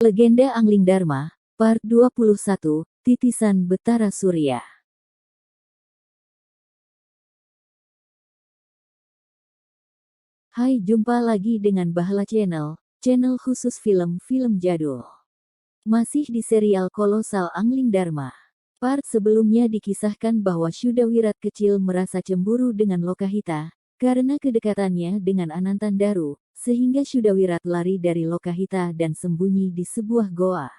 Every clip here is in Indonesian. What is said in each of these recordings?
Legenda Angling Dharma, Part 21, Titisan Betara Surya. Hai, jumpa lagi dengan Bahala Channel, channel khusus film-film jadul. Masih di serial kolosal Angling Dharma. Part sebelumnya dikisahkan bahwa Syudawirat kecil merasa cemburu dengan Lokahita, karena kedekatannya dengan Anantandaru, sehingga Syudawirat lari dari Lokahita dan sembunyi di sebuah goa.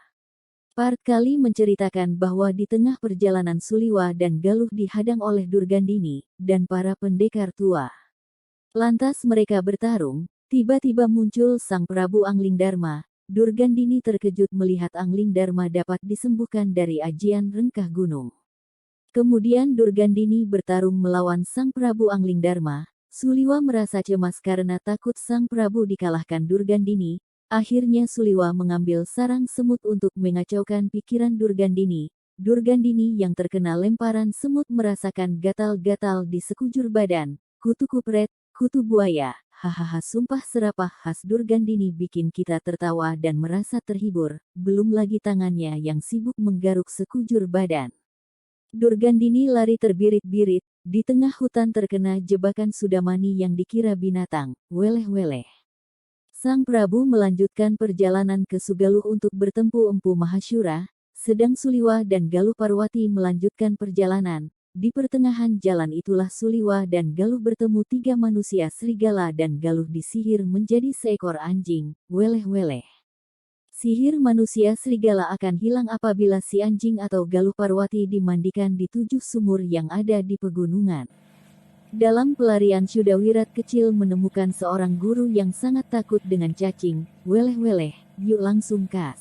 Part kali menceritakan bahwa di tengah perjalanan Suliwa dan Galuh dihadang oleh Durgandini, dan para pendekar tua. Lantas mereka bertarung, tiba-tiba muncul Sang Prabu Angling Dharma. Durgandini terkejut melihat Angling Dharma dapat disembuhkan dari ajian rengkah gunung. Kemudian Durgandini bertarung melawan Sang Prabu Angling Dharma. Suliwa merasa cemas karena takut Sang Prabu dikalahkan Durgandini. Akhirnya Suliwa mengambil sarang semut untuk mengacaukan pikiran Durgandini. Durgandini yang terkena lemparan semut merasakan gatal-gatal di sekujur badan. Kutu kupret, kutu buaya, hahaha, sumpah serapah khas Durgandini bikin kita tertawa dan merasa terhibur, belum lagi tangannya yang sibuk menggaruk sekujur badan. Durgandini lari terbirit-birit, di tengah hutan terkena jebakan Sudamani yang dikira binatang, weleh-weleh. Sang Prabu melanjutkan perjalanan ke Sugaluh untuk bertemu Empu Mahasyura, sedang Suliwa dan Galuh Parwati melanjutkan perjalanan. Di pertengahan jalan itulah Suliwa dan Galuh bertemu tiga manusia serigala dan Galuh disihir menjadi seekor anjing, weleh-weleh. Sihir manusia serigala akan hilang apabila si anjing atau Galuh Parwati dimandikan di 7 sumur yang ada di pegunungan. Dalam pelarian Syudawirat kecil menemukan seorang guru yang sangat takut dengan cacing, weleh-weleh, yuk langsung kas.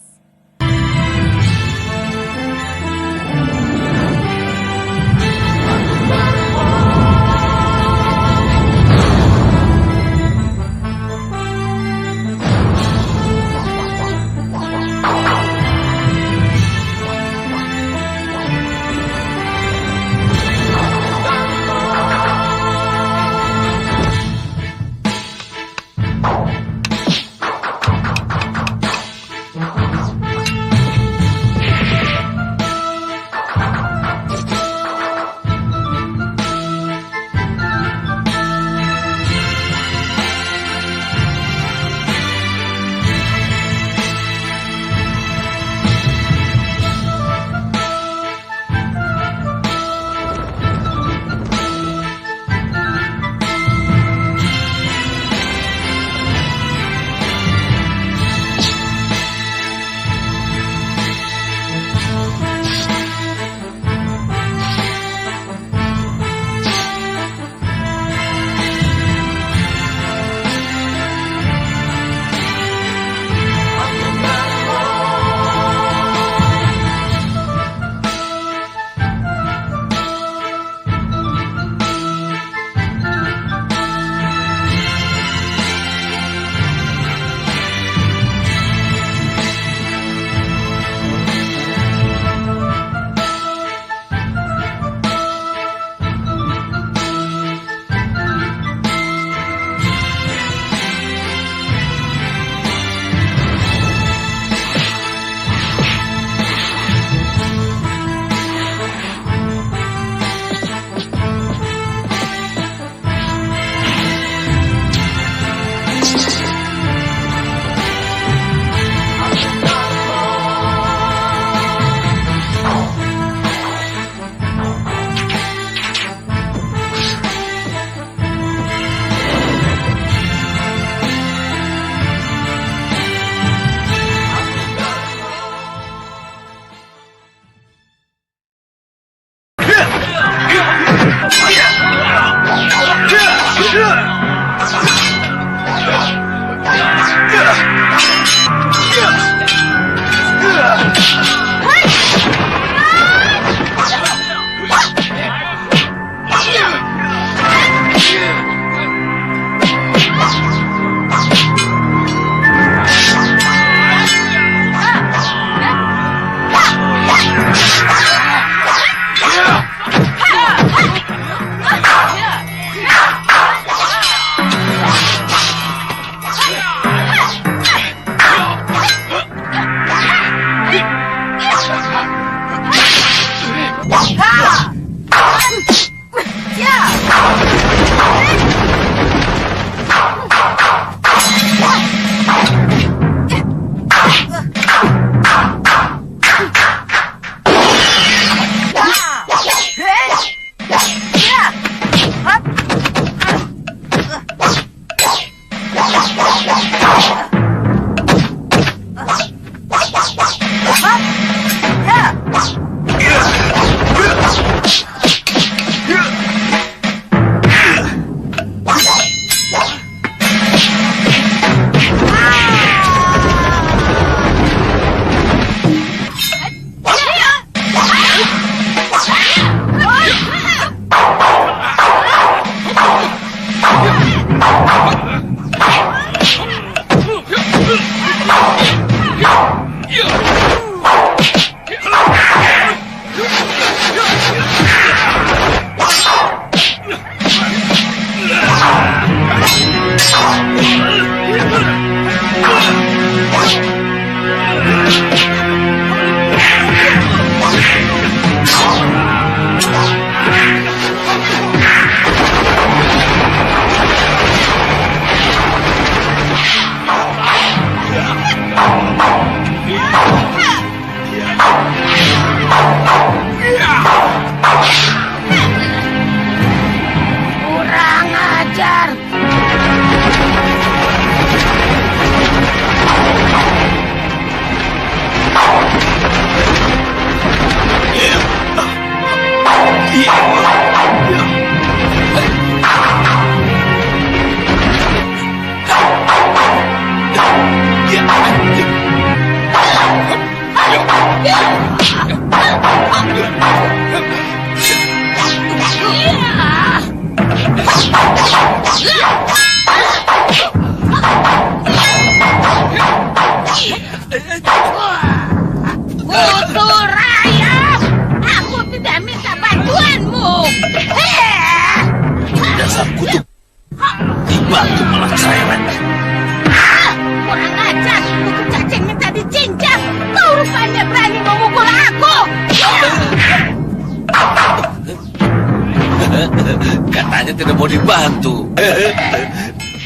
Katanya tidak mau dibantu.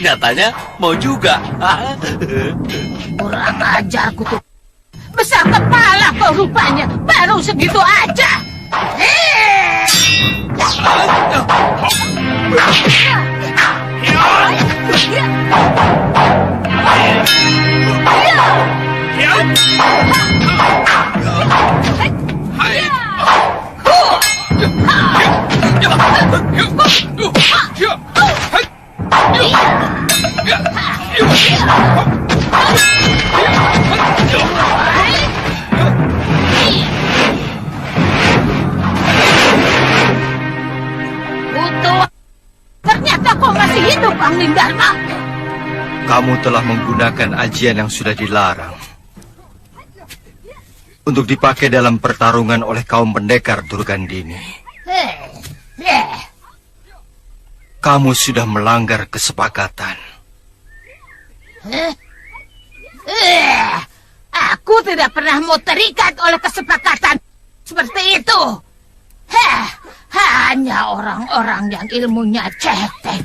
Nyatanya mau juga. Kurang ajar Kutu. Besar kepala kau rupanya. Baru segitu aja. Ternyata kau masih hidup, Angling Dharma. Kamu telah menggunakan ajian yang sudah dilarang untuk dipakai dalam pertarungan oleh kaum pendekar Durgandini. Kamu sudah melanggar kesepakatan. Aku tidak pernah mau terikat oleh kesepakatan seperti itu. Hanya orang-orang yang ilmunya cetek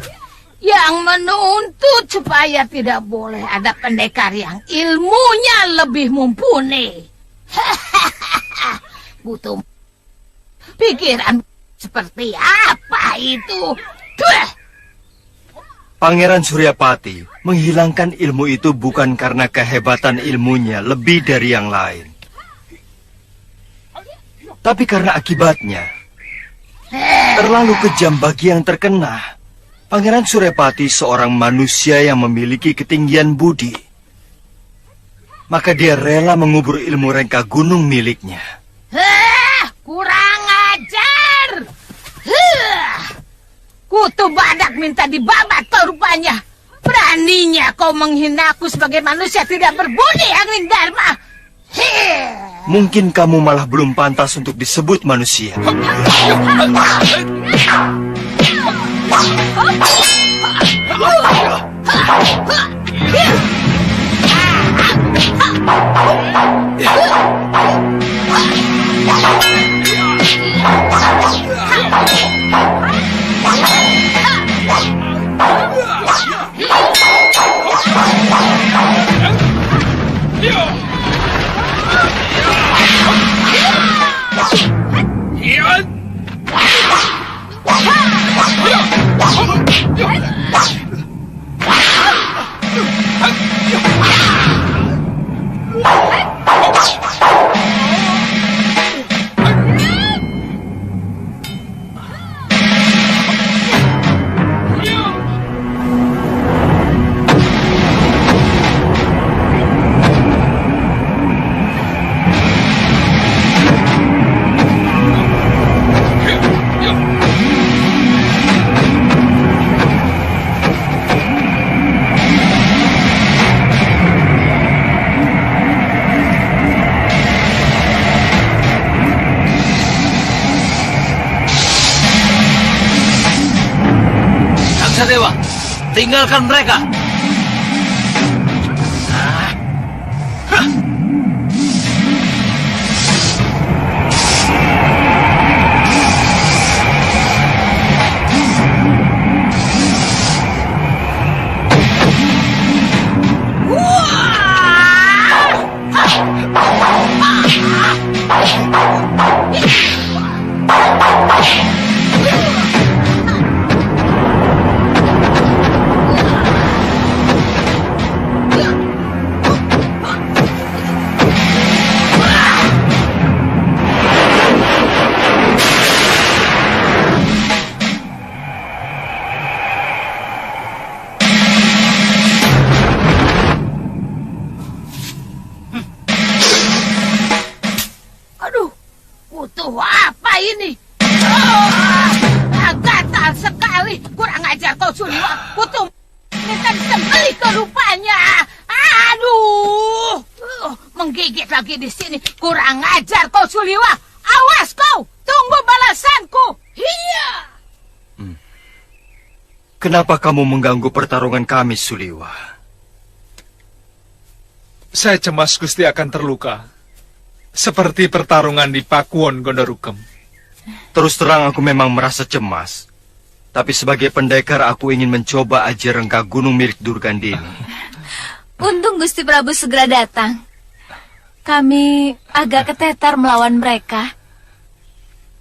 yang menuntut supaya tidak boleh ada pendekar yang ilmunya lebih mumpuni. Butuh pikiran seperti apa itu? Pangeran Suryapati menghilangkan ilmu itu bukan karena kehebatan ilmunya lebih dari yang lain, tapi karena akibatnya. Terlalu kejam bagi yang terkena. Pangeran Suryapati seorang manusia yang memiliki ketinggian budi. Maka dia rela mengubur ilmu rengka gunung miliknya. Kurang ajar. Kutu badak minta dibabat kau rupanya. Beraninya kau menghina aku sebagai manusia tidak berbudi, Angling Dharma. Mungkin kamu malah belum pantas untuk disebut manusia. Dewa, tinggalkan mereka. Butuh apa ini? Gatal sekali. Kurang ajar kau, Suliwa. Butuh minta disembelih ke rupanya. Aduh. Menggigit lagi di sini. Kurang ajar kau, Suliwa. Awas kau. Tunggu balasanku. Iya. Kenapa kamu mengganggu pertarungan kami, Suliwa? Saya cemas Gusti akan terluka. Seperti pertarungan di Pakuwon Gondorukem. Terus terang aku memang merasa cemas. Tapi sebagai pendekar aku ingin mencoba ajar rengka gunung milik Durgandini. Untung Gusti Prabu segera datang. Kami agak keteter melawan mereka.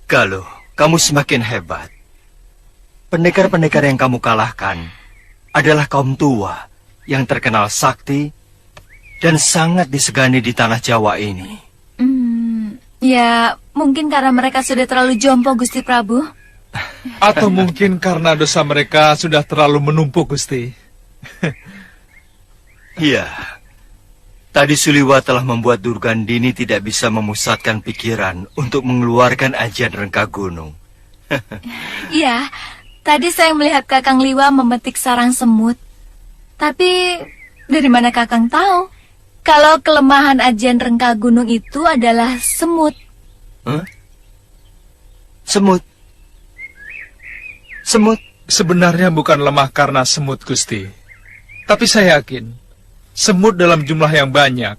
Galuh, kamu semakin hebat. Pendekar-pendekar yang kamu kalahkan adalah kaum tua yang terkenal sakti dan sangat disegani di tanah Jawa ini. Ya, mungkin karena mereka sudah terlalu jompo, Gusti Prabu. Atau mungkin karena dosa mereka sudah terlalu menumpuk, Gusti. Iya. Tadi Suliwa telah membuat Durgandini tidak bisa memusatkan pikiran untuk mengeluarkan ajian rengka gunung. Iya, tadi saya melihat Kakang Liwa memetik sarang semut. Tapi, dari mana Kakang tahu kalau kelemahan ajian rengka gunung itu adalah semut? Huh? Semut? Semut? Sebenarnya bukan lemah karena semut, Gusti. Tapi saya yakin, semut dalam jumlah yang banyak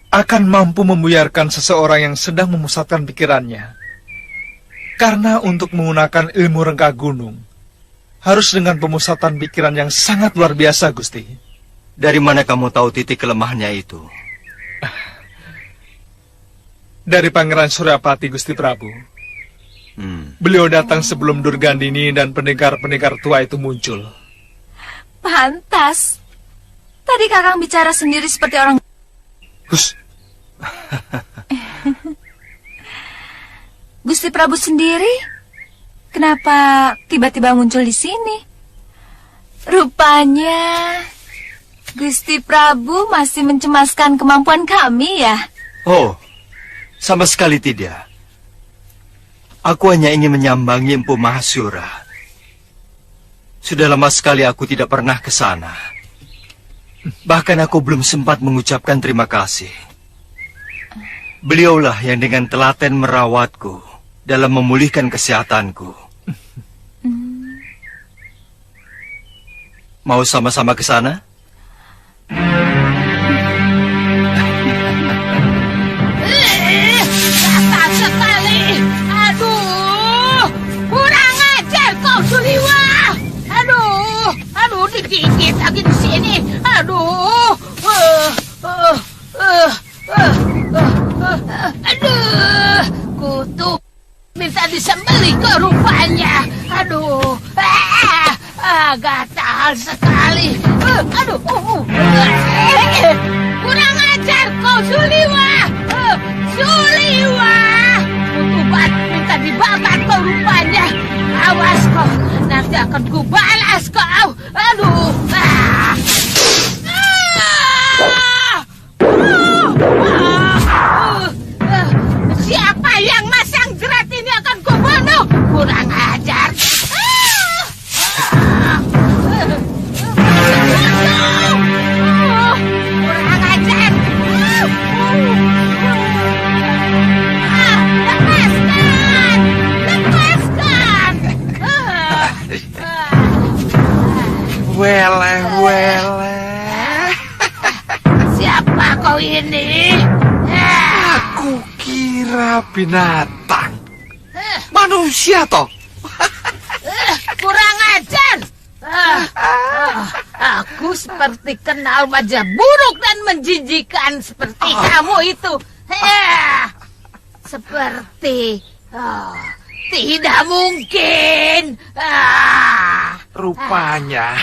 akan mampu membuyarkan seseorang yang sedang memusatkan pikirannya. Karena untuk menggunakan ilmu rengka gunung, harus dengan pemusatan pikiran yang sangat luar biasa, Gusti. Dari mana kamu tahu titik kelemahannya itu? Dari Pangeran Suryapati, Gusti Prabu. Beliau datang sebelum Durgandini dan pendekar-pendekar tua itu muncul. Pantas. Tadi Kakang bicara sendiri seperti orang... Hus, Gusti Prabu sendiri? Kenapa tiba-tiba muncul di sini? Rupanya Gusti Prabu masih mencemaskan kemampuan kami ya? Oh, sama sekali tidak. Aku hanya ingin menyambangi Empu Mahasura. Sudah lama sekali aku tidak pernah ke sana. Bahkan aku belum sempat mengucapkan terima kasih. Beliaulah yang dengan telaten merawatku dalam memulihkan kesehatanku. Mau sama-sama ke sana? Gatal sekali. Aduh, kurang ajar kau Suliwa. Aduh, digigit lagi di sini. Aduh, aduh, kutu minta disembelih ke rupanya. Aduh, gatal sekali. Kurang ajar kau Suliwa. Suliwa, kutubat minta dibakar kau rupanya. Awas kau, nanti akan kubalas kau. Aduh. Siapa yang masang jerat ini akan kubunuh. Kurang ajar. Kurang ajar. Lepaskan. Wele. Siapa kau ini? Aku kira binatang. Manusia toh. Kurang ajar. Aku seperti kenal wajah buruk dan menjijikan seperti kamu itu. Seperti tidak mungkin. Rupanya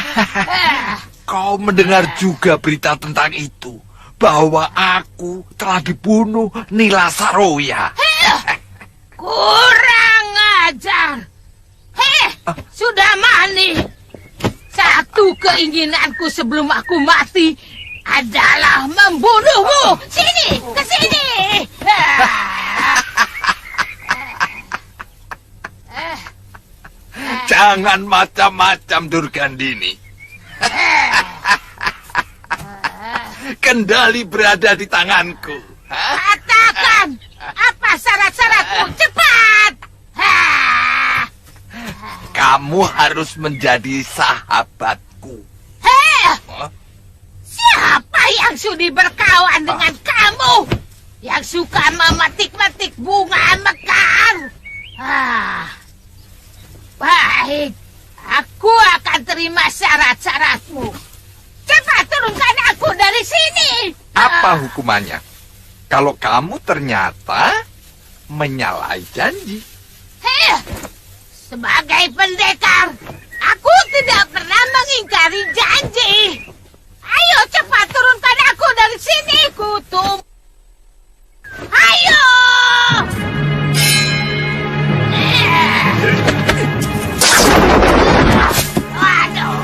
kau mendengar juga berita tentang itu, bahwa aku telah dibunuh Nila Saroya. Kurang ajar. Sudah mani. Satu keinginanku sebelum aku mati adalah membunuhmu. Sini, ke sini. Jangan macam-macam, Durgandini. Kendali berada di tanganku. Katakan, apa syarat-syaratmu? Cepat. Kamu harus menjadi sahabatku. Siapa yang sudi berkawan dengan kamu? Yang suka memetik-metik bunga mekar? Baik, Ku akan terima syarat-syaratmu. Cepat turunkan aku dari sini. Apa hukumannya? Kalau kamu ternyata menyalahi janji. Sebagai pendekar, aku tidak pernah mengingkari janji. Ayo cepat turunkan aku dari sini, Kutum. Ayo! Aduh.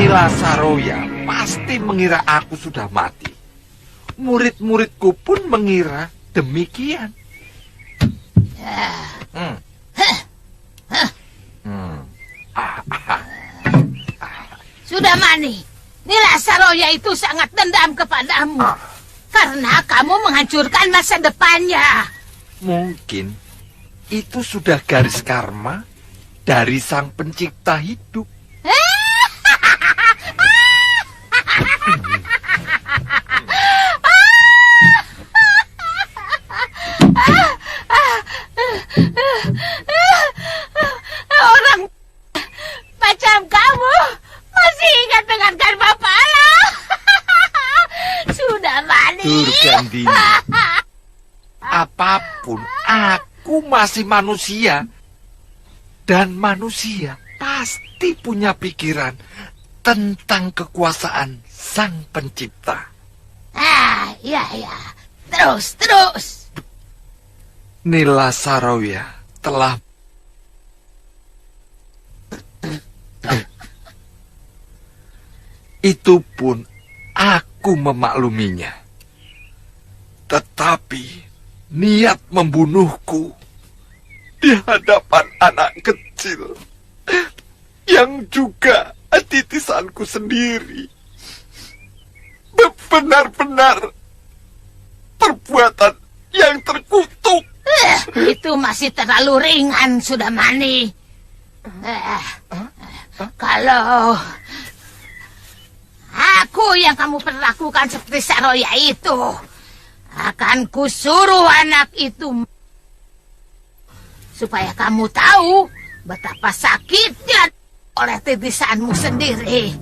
Nila Saroya pasti mengira aku sudah mati. Murid-muridku pun mengira demikian. Sudah Mani, Nila Saroya itu sangat dendam kepadamu. Karena kamu menghancurkan masa depannya. Mungkin itu sudah garis karma dari sang pencipta hidup. Orang macam kamu masih ingat dengan karma pala. Sudah Mani. Durgandini, apapun, aku masih manusia. Dan manusia pasti punya pikiran tentang kekuasaan sang pencipta. Ya. Terus. Nila Saroya telah itu pun aku memakluminya. Tetapi niat membunuhku di hadapan anak kecil yang juga titisanku sendiri benar-benar perbuatan yang terkutuk. Itu masih terlalu ringan, sudah Mani. Kalau aku yang kamu perlakukan seperti Saroya itu, akan kusuruh anak itu supaya kamu tahu betapa sakitnya oleh titisanmu sendiri.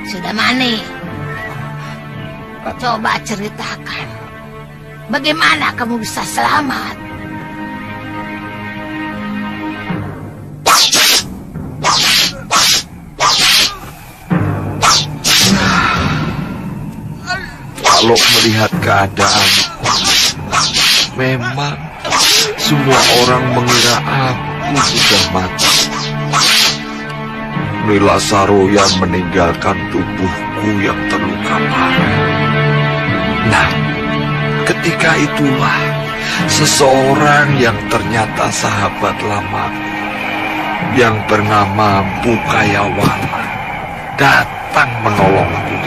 Sudah Mani, coba ceritakan bagaimana kamu bisa selamat. Kalau melihat keadaan, memang semua orang mengira aku sudah mati. Nila Saroya meninggalkan tubuhku yang terluka parah. Nah, ketika itulah seseorang yang ternyata sahabat lamaku, yang bernama Bukayawala, datang menolongku.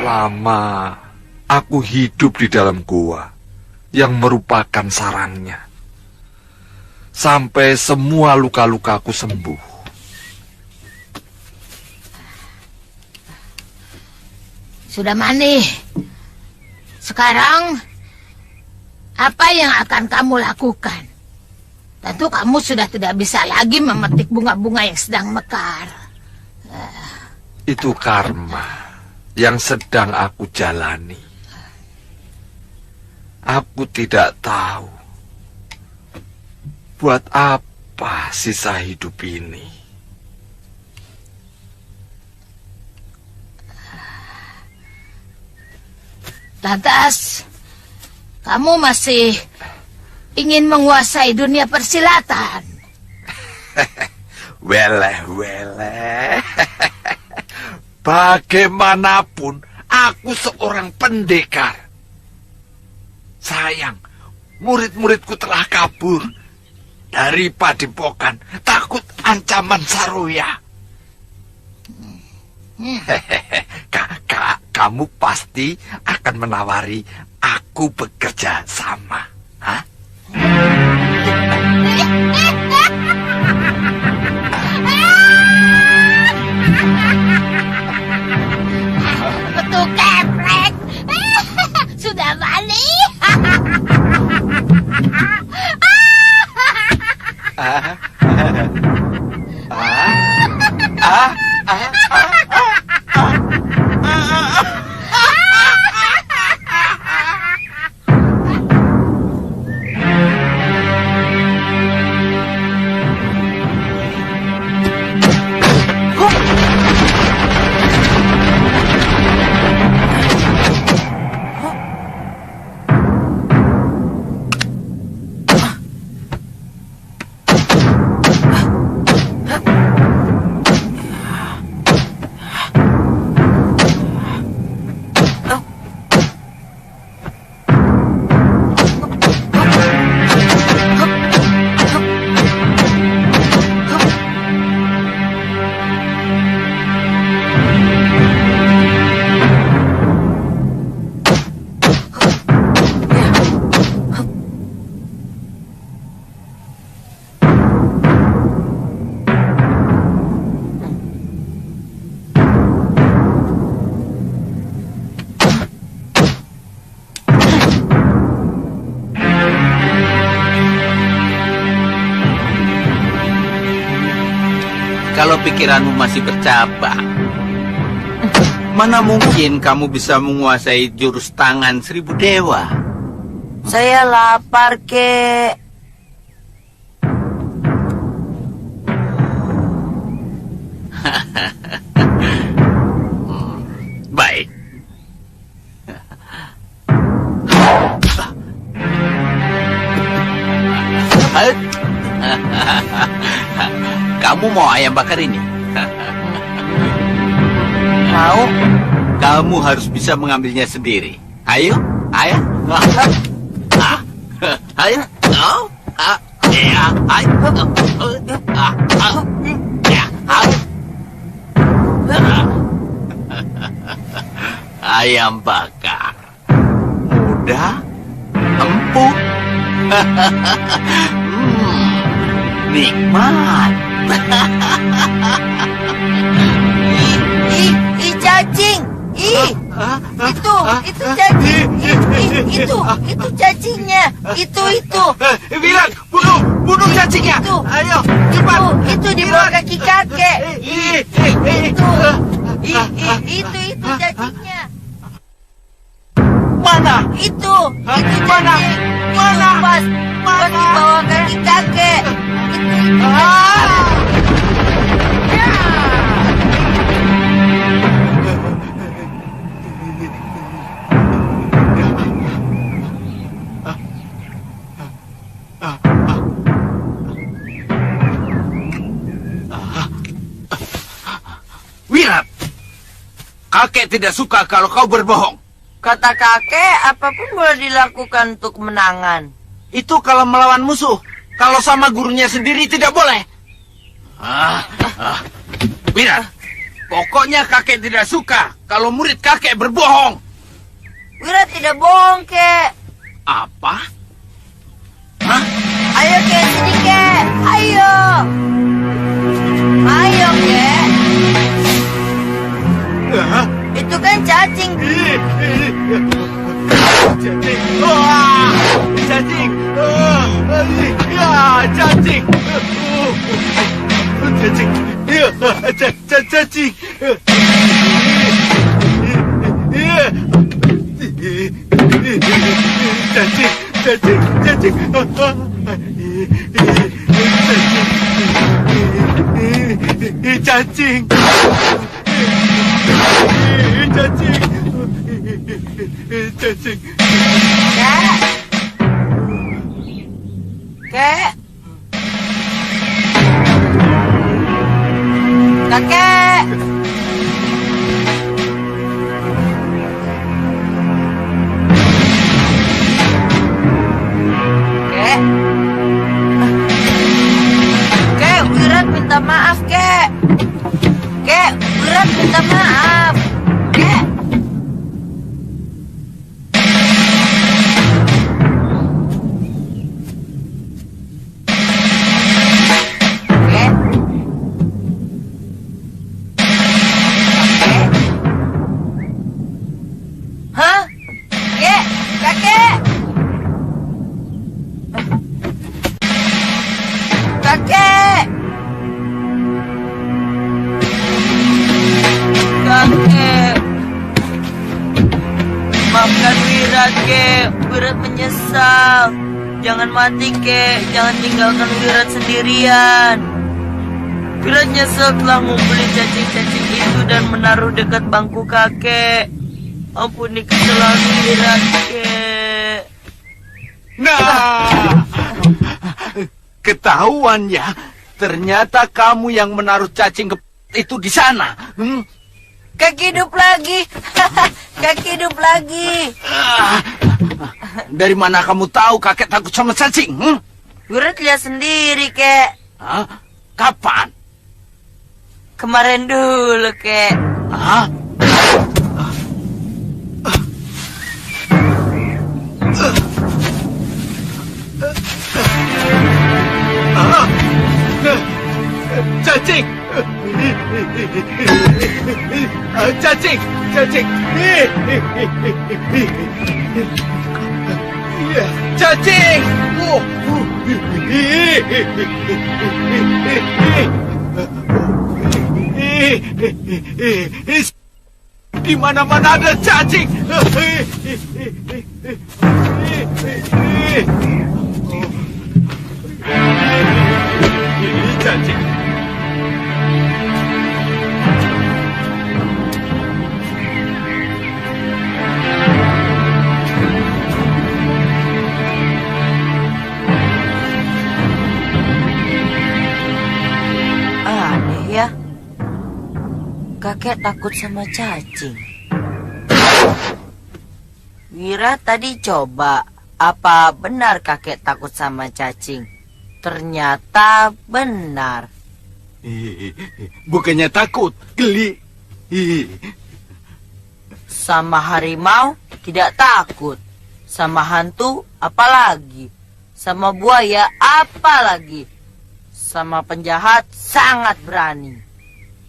Lama aku hidup di dalam gua yang merupakan sarangnya. Sampai semua luka-lukaku sembuh. Sudah Mani, sekarang apa yang akan kamu lakukan? Tentu kamu sudah tidak bisa lagi memetik bunga-bunga yang sedang mekar. Itu karma yang sedang aku jalani. Aku tidak tahu buat apa sisa hidup ini. Lantas, kamu masih ingin menguasai dunia persilatan? Weleh. Bagaimanapun, aku seorang pendekar. Sayang, murid-muridku telah kabur dari padepokan, takut ancaman Saroya. kamu pasti akan menawari aku bekerja sama. Hah? Betul keprek. Sudah balik. Kalau pikiranmu masih bercabang, mana mungkin kamu bisa menguasai jurus tangan 1000 dewa? Saya lapar, kek. Baik. Kamu mau ayam bakar ini? Mau? Kamu harus bisa mengambilnya sendiri. Ayo, ayo. Ayo. Ayam bakar. Mudah, empuk. Nikmat. Cacing. Itu cacing. Itu cacingnya. Itu. Wirat, bunuh cacingnya. Ayo, cepat. Itu di bawah kaki kakek. Itu cacingnya. Mana? Itu cacing. Mana? Pas di bawah kaki kakek. Itu. Wirat, kakek tidak suka kalau kau berbohong. Kata kakek, apapun boleh dilakukan untuk kemenangan. Itu kalau melawan musuh. Kalau sama gurunya sendiri tidak boleh. Wirat, pokoknya kakek tidak suka kalau murid kakek berbohong. Wira tidak bohong, kek. Apa? Ayo, kek, sini, kek. Ayo, kek. Itu kan cacing. Cacing. Cacing. Cacing. Cacing. Cacing. Kek. Kakek. Kek, Wirat minta maaf, kek. Kek, Wirat minta maaf. Kek. kakek. Wirat menyesal. Jangan mati, kek. Jangan tinggalkan Wirat sendirian. Wirat nyesel telah ngumpulin cacing-cacing itu dan menaruh dekat bangku kakek. Ampuni kesalahan Wirat, kek. Nah, ketahuan ya. Ternyata kamu yang menaruh cacing itu di sana. Kakek hidup lagi. Kakek hidup lagi. Dari mana kamu tahu kakek takut sama cacing? Wirat lihat sendiri, kek. Hah? Kapan? Kemarin dulu, kek. Hah? Cacing! Cacing! Cacing! Cacing! Di mana-mana ada cacing! Cacing! Aneh ya. Kakek takut sama cacing. Wira tadi coba. Apa benar kakek takut sama cacing? Ternyata benar. Bukannya takut, geli. Sama harimau tidak takut. Sama hantu apalagi. Sama buaya apalagi. Sama penjahat sangat berani.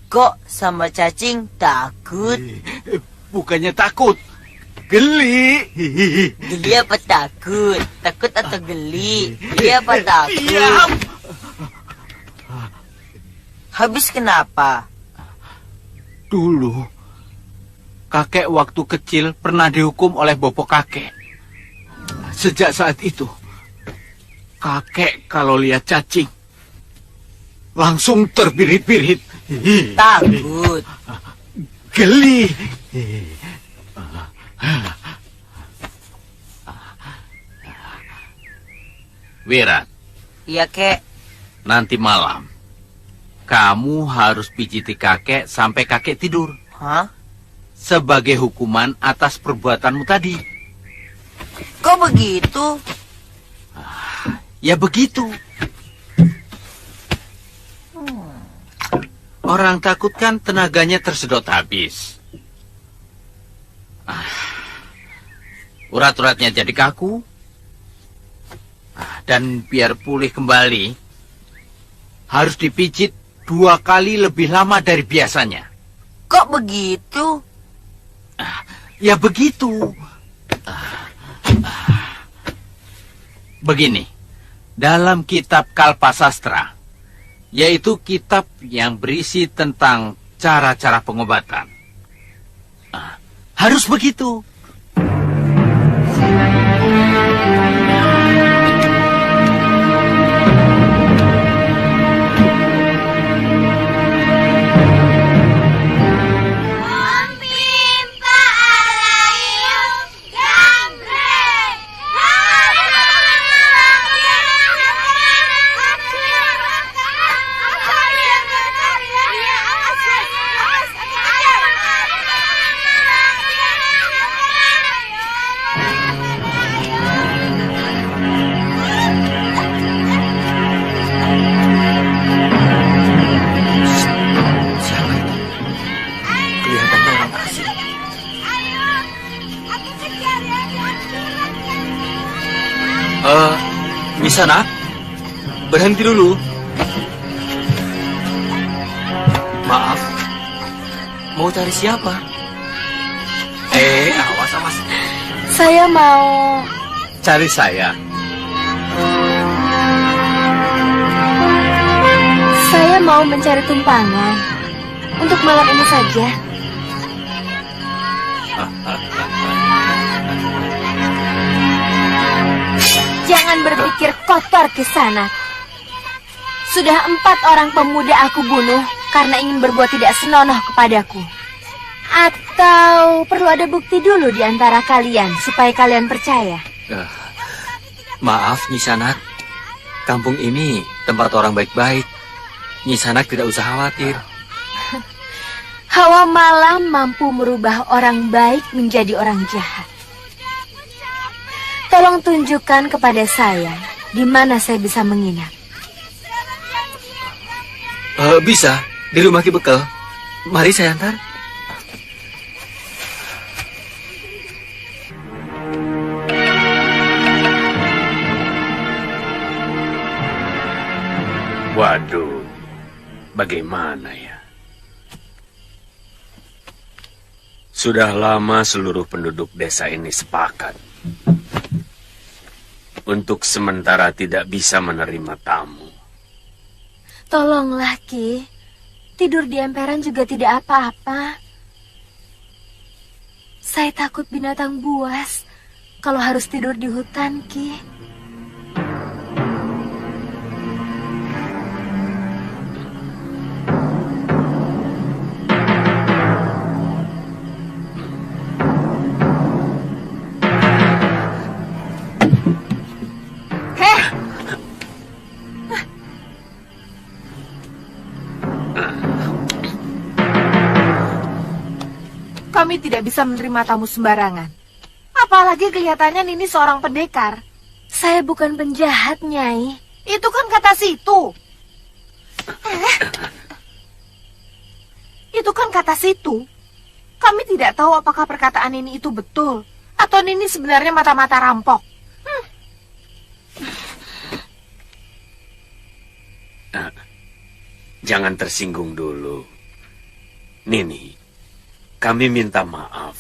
Kok sama cacing takut? Bukannya takut, geli. Geli apa takut? Takut atau geli? Geli apa takut? Diam. Habis kenapa? Dulu, kakek waktu kecil pernah dihukum oleh bopo kakek. Sejak saat itu, kakek kalau lihat cacing, langsung terbirit-birit. Takut. Geli. Wirat, Iya, kek. nanti malam, kamu harus pijiti kakek sampai kakek tidur. Hah? Sebagai hukuman atas perbuatanmu tadi. Kok begitu? Ya begitu. Orang takut kan tenaganya tersedot habis. Urat-uratnya jadi kaku. Dan biar pulih kembali, harus dipijit 2 kali lebih lama dari biasanya. Kok begitu? Ya begitu. Begini, dalam kitab Kalpasastra, yaitu kitab yang berisi tentang cara-cara pengobatan, harus begitu. Di sana, berhenti dulu. Maaf, mau cari siapa? Awas, awas. Saya mau... Cari saya. Saya mau mencari tumpangan. Untuk malam ini saja. Jangan berpikir kotor Kisanak. Sudah 4 orang pemuda aku bunuh karena ingin berbuat tidak senonoh kepadaku. Atau perlu ada bukti dulu di antara kalian supaya kalian percaya? Maaf, Nyi Sanak. Kampung ini tempat orang baik-baik. Nyi Sanak tidak usah khawatir. Hawa malam mampu merubah orang baik menjadi orang jahat. Tolong tunjukkan kepada saya di mana saya bisa menginap. Bisa, di rumah Ki Bekel. Mari saya antar. Waduh, bagaimana ya? Sudah lama seluruh penduduk desa ini sepakat untuk sementara tidak bisa menerima tamu. Tolonglah, Ki. Tidur di emperan juga tidak apa-apa. Saya takut binatang buas kalau harus tidur di hutan, Ki. Kami tidak bisa menerima tamu sembarangan. Apalagi kelihatannya Nini seorang pendekar. Saya bukan penjahat, Nyai. Itu kan kata situ. Itu kan kata situ. Kami tidak tahu apakah perkataan Nini itu betul. Atau Nini sebenarnya mata-mata rampok. Jangan tersinggung dulu. Nini, kami minta maaf.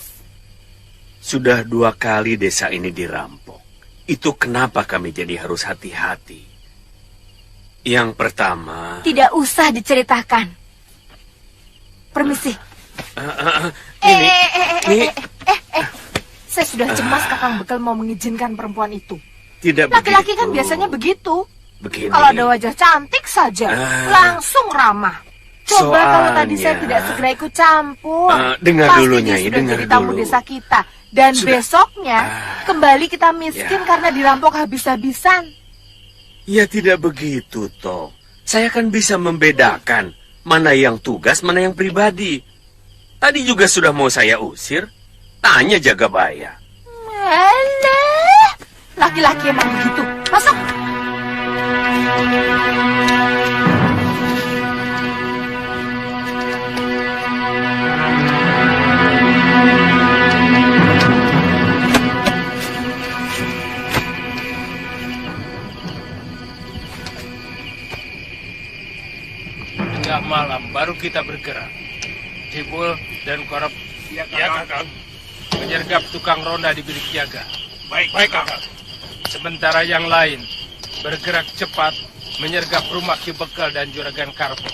Sudah 2 kali desa ini dirampok. Itu kenapa kami jadi harus hati-hati. Yang pertama... Tidak usah diceritakan. Permisi. Saya sudah cemas Kakang Bekel mau mengizinkan perempuan itu. Tidak Laki-laki begitu. kan biasanya begitu. Begini. Kalau ada wajah cantik saja, langsung ramah. Coba kalau tadi saya tidak segera ikut campur, dengar pasti dulu, dia Nyai, sudah dengar jadi tamu dulu. desa kita. Dan Sudah. besoknya kembali kita miskin karena dirampok habis-habisan. Ya tidak begitu, toh. Saya kan bisa membedakan mana yang tugas, mana yang pribadi. Tadi juga sudah mau saya usir. Tanya Jagabaya. Alah, laki-laki emang begitu. Masuk. Tengah malam baru kita bergerak. Cibul dan Korop, ya Kakang, menyergap tukang ronda di bilik jaga. Baik Kakang. Sementara yang lain bergerak cepat menyergap rumah Ki Bekel dan Juragan Karpo.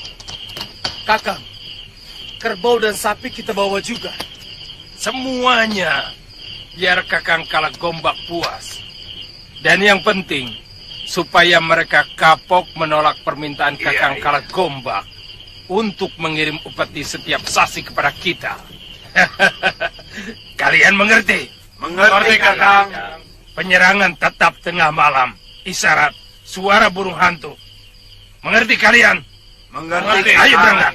Kakang, kerbau dan sapi kita bawa juga. Semuanya, biar Kakang kalah gombak puas. Dan yang penting, supaya mereka kapok menolak permintaan Kakang kalah gombak untuk mengirim upeti setiap sasi kepada kita. Kalian mengerti? Mengerti, Kakang. Penyerangan tetap tengah malam. Isyarat suara burung hantu. Mengerti kalian? Mengerti, Ayo berangkat.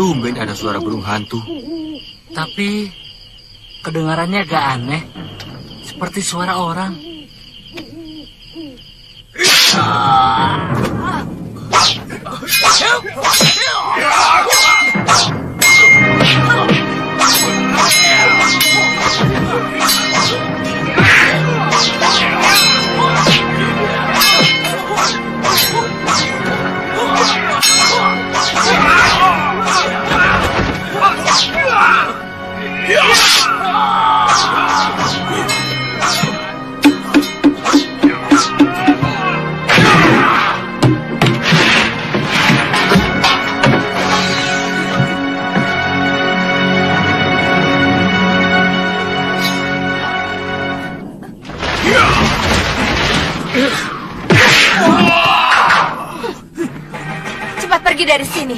Tumben ada suara burung hantu. Tapi kedengarannya agak aneh. Seperti suara orang. Cepat pergi dari sini.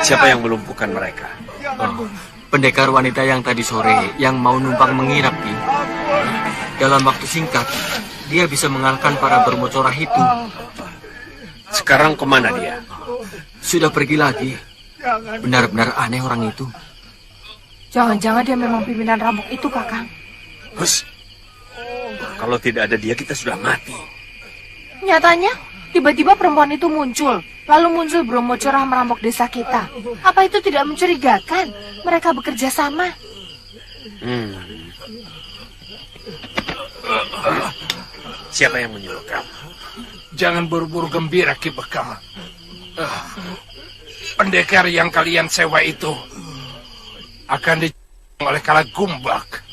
Siapa yang melumpuhkan mereka? Pendekar wanita yang tadi sore yang mau numpang mengirap, Ki. Dalam waktu singkat, dia bisa mengalahkan para bermocorah itu. Sekarang kemana dia? Sudah pergi lagi. Benar-benar aneh orang itu. Jangan-jangan dia memang pimpinan rampok itu, Kakang. Hus. Kalau tidak ada dia, kita sudah mati. Nyatanya, tiba-tiba perempuan itu muncul. Lalu muncul bermocorah merampok desa kita. Apa itu tidak mencurigakan? Mereka bekerja sama. Siapa yang menyuruh kamu? Jangan buru-buru gembira, Ki Bekal. Pendekar yang kalian sewa itu akan dijual oleh Kalagumbak.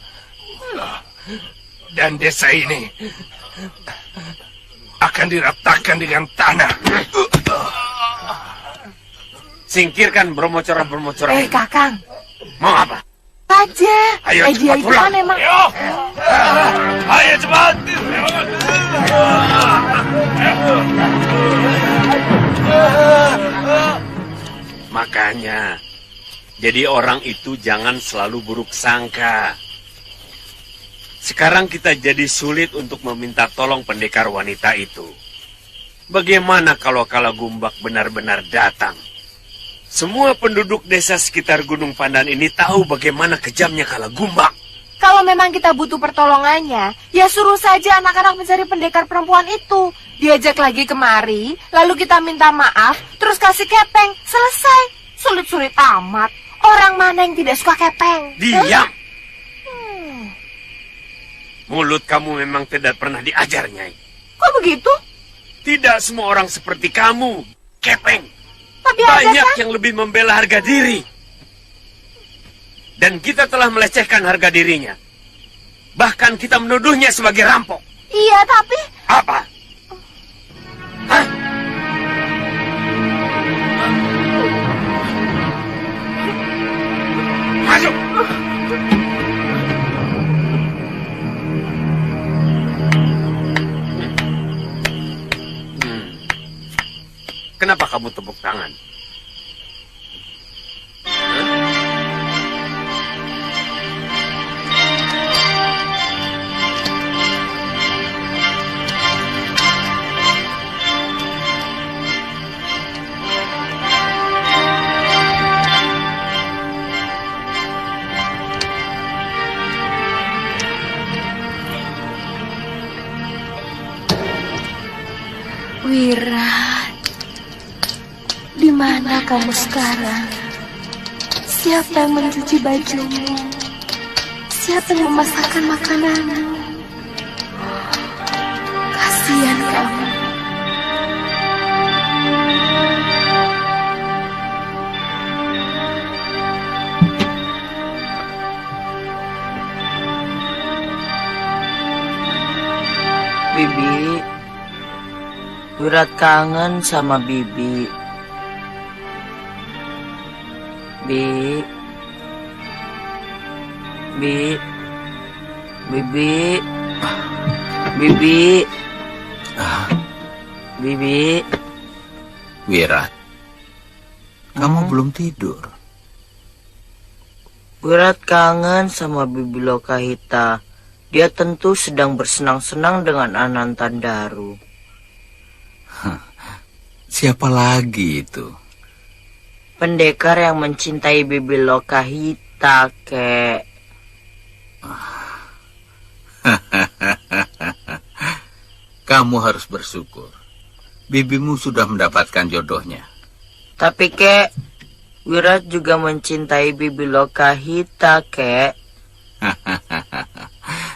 Dan desa ini akan diratakan dengan tanah. Singkirkan bermocorah-bermocorah. Kakang. Mau apa? Saja. Ayo Dia cepat itu pulang. kan emang. Ayo cepat. Makanya, jadi orang itu jangan selalu buruk sangka. Sekarang kita jadi sulit untuk meminta tolong pendekar wanita itu. Bagaimana kalau Kalagumbak benar-benar datang? Semua penduduk desa sekitar Gunung Pandan ini tahu bagaimana kejamnya Kalagumbak. Kalau memang kita butuh pertolongannya, ya suruh saja anak-anak mencari pendekar perempuan itu. Diajak lagi kemari, lalu kita minta maaf, terus kasih kepeng. Selesai. Sulit-sulit amat. Orang mana yang tidak suka kepeng? Diam! Mulut kamu memang tidak pernah diajar, Nyai. Kok begitu? Tidak semua orang seperti kamu, kepeng. Tapi Banyak kan? yang lebih membela harga diri. Dan kita telah melecehkan harga dirinya. Bahkan kita menuduhnya sebagai rampok. Iya, tapi... Apa? Masuk. Kenapa kamu tepuk tangan? Wirat, di mana kamu sekarang? Siapa yang mencuci bajumu? Siapa yang memasakkan makananmu? Kasihan kamu. Bibi, Wirat kangen sama Bibi. Bibi, Bibi. Wirat, kamu belum tidur. Wirat kangen sama Bibi Lokahita. Dia tentu sedang bersenang-senang dengan Anantandaru. Siapa lagi itu? Pendekar yang mencintai Bibi Lokahita, kek. Kamu harus bersyukur. Bibimu sudah mendapatkan jodohnya. Tapi, kek, Wirat juga mencintai Bibi Lokahita, kek.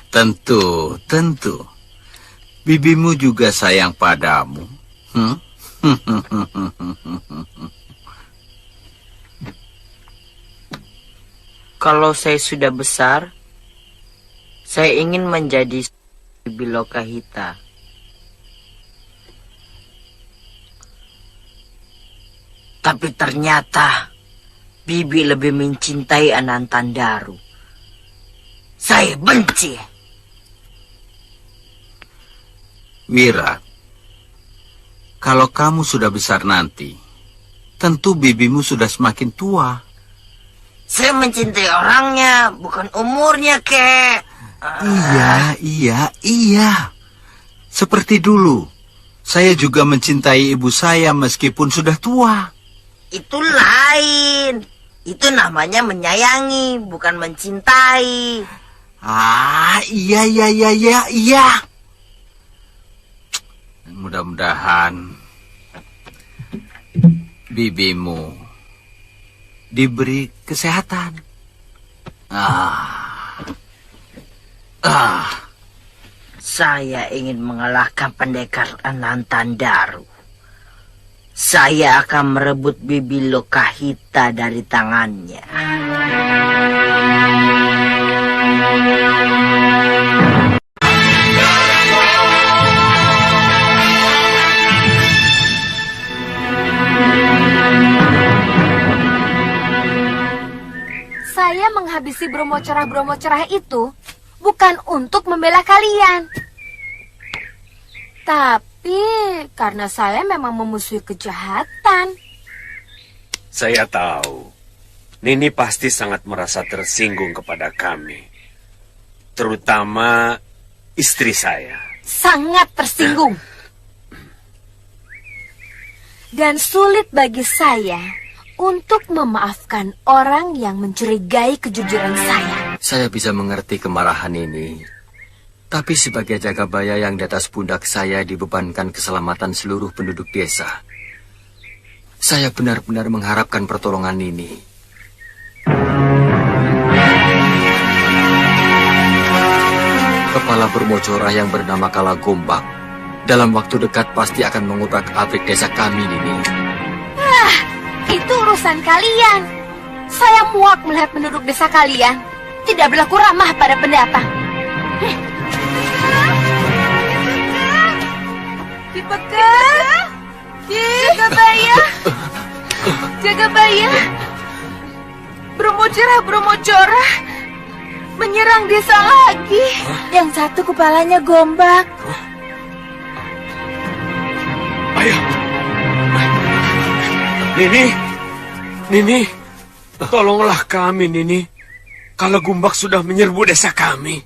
Tentu. Bibimu juga sayang padamu. Kalau saya sudah besar, saya ingin menjadi Bibi Lokahita. Tapi ternyata Bibi lebih mencintai Anantandaru. Saya benci. Wirat, kalau kamu sudah besar nanti, tentu bibimu sudah semakin tua. Saya mencintai orangnya, bukan umurnya, kek. Iya. Seperti dulu, saya juga mencintai ibu saya meskipun sudah tua. Itu lain. Itu namanya menyayangi, bukan mencintai. Iya. Mudah-mudahan bibimu diberi kesehatan. Saya ingin mengalahkan pendekar Anantandaru. Saya akan merebut Bibi Lokahita dari tangannya. Saya menghabisi Bromo cerah itu bukan untuk membela kalian. Tapi karena saya memang memusuhi kejahatan. Saya tahu. Nini pasti sangat merasa tersinggung kepada kami. Terutama istri saya. Sangat tersinggung. Dan sulit bagi saya untuk memaafkan orang yang mencurigai kejujuran saya. Saya bisa mengerti kemarahan ini. Tapi sebagai jagabaya yang di atas pundak saya dibebankan keselamatan seluruh penduduk desa, saya benar-benar mengharapkan pertolongan ini. Kepala bermojorah yang bernama Kalagombak dalam waktu dekat pasti akan mengubrak-abrik desa kami, Nini. Itu urusan kalian. Saya muak melihat penduduk desa kalian tidak berlaku ramah pada pendatang. Ki Bekal, Jagabaya, Jagabaya, Bromo Cerah, Bromo Corah menyerang desa lagi. Yang satu kepalanya Gombak. Ayo. Nini, tolonglah kami, Nini. Kalau Gombak sudah menyerbu desa kami.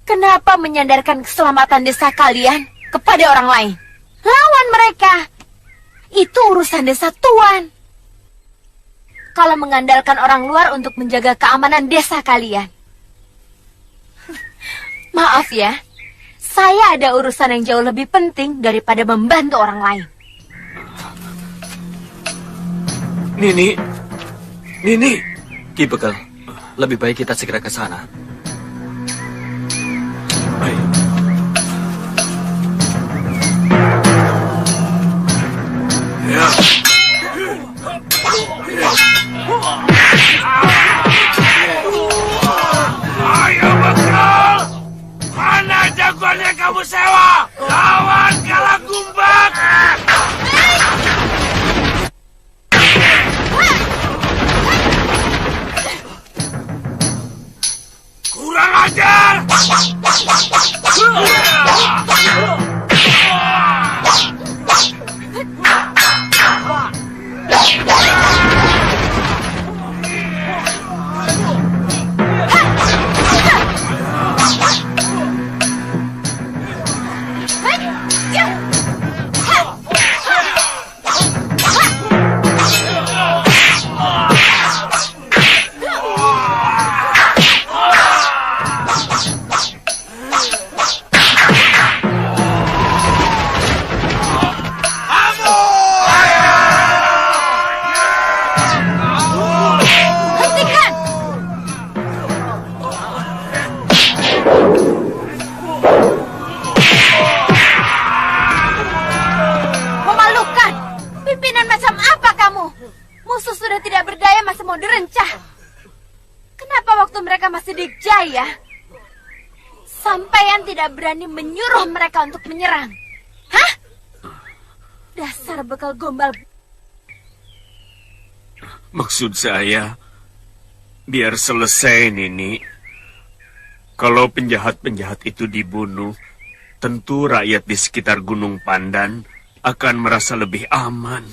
Kenapa menyandarkan keselamatan desa kalian kepada orang lain? Lawan mereka. Itu urusan desa Tuan. Kalau mengandalkan orang luar untuk menjaga keamanan desa kalian. Maaf ya, saya ada urusan yang jauh lebih penting daripada membantu orang lain. Nini. Ki Bekal, lebih baik kita segera ke sana. Ayo. Ya. Ayo Bekal, mana jagoannya kamu sewa? Lawan kalah Gombak. Kurang ajar. Jaya, sampean tidak berani menyuruh mereka untuk menyerang. Hah? Dasar bekal gombal. Maksud saya, biar selesai, Nini. Kalau penjahat-penjahat itu dibunuh, tentu rakyat di sekitar Gunung Pandan akan merasa lebih aman.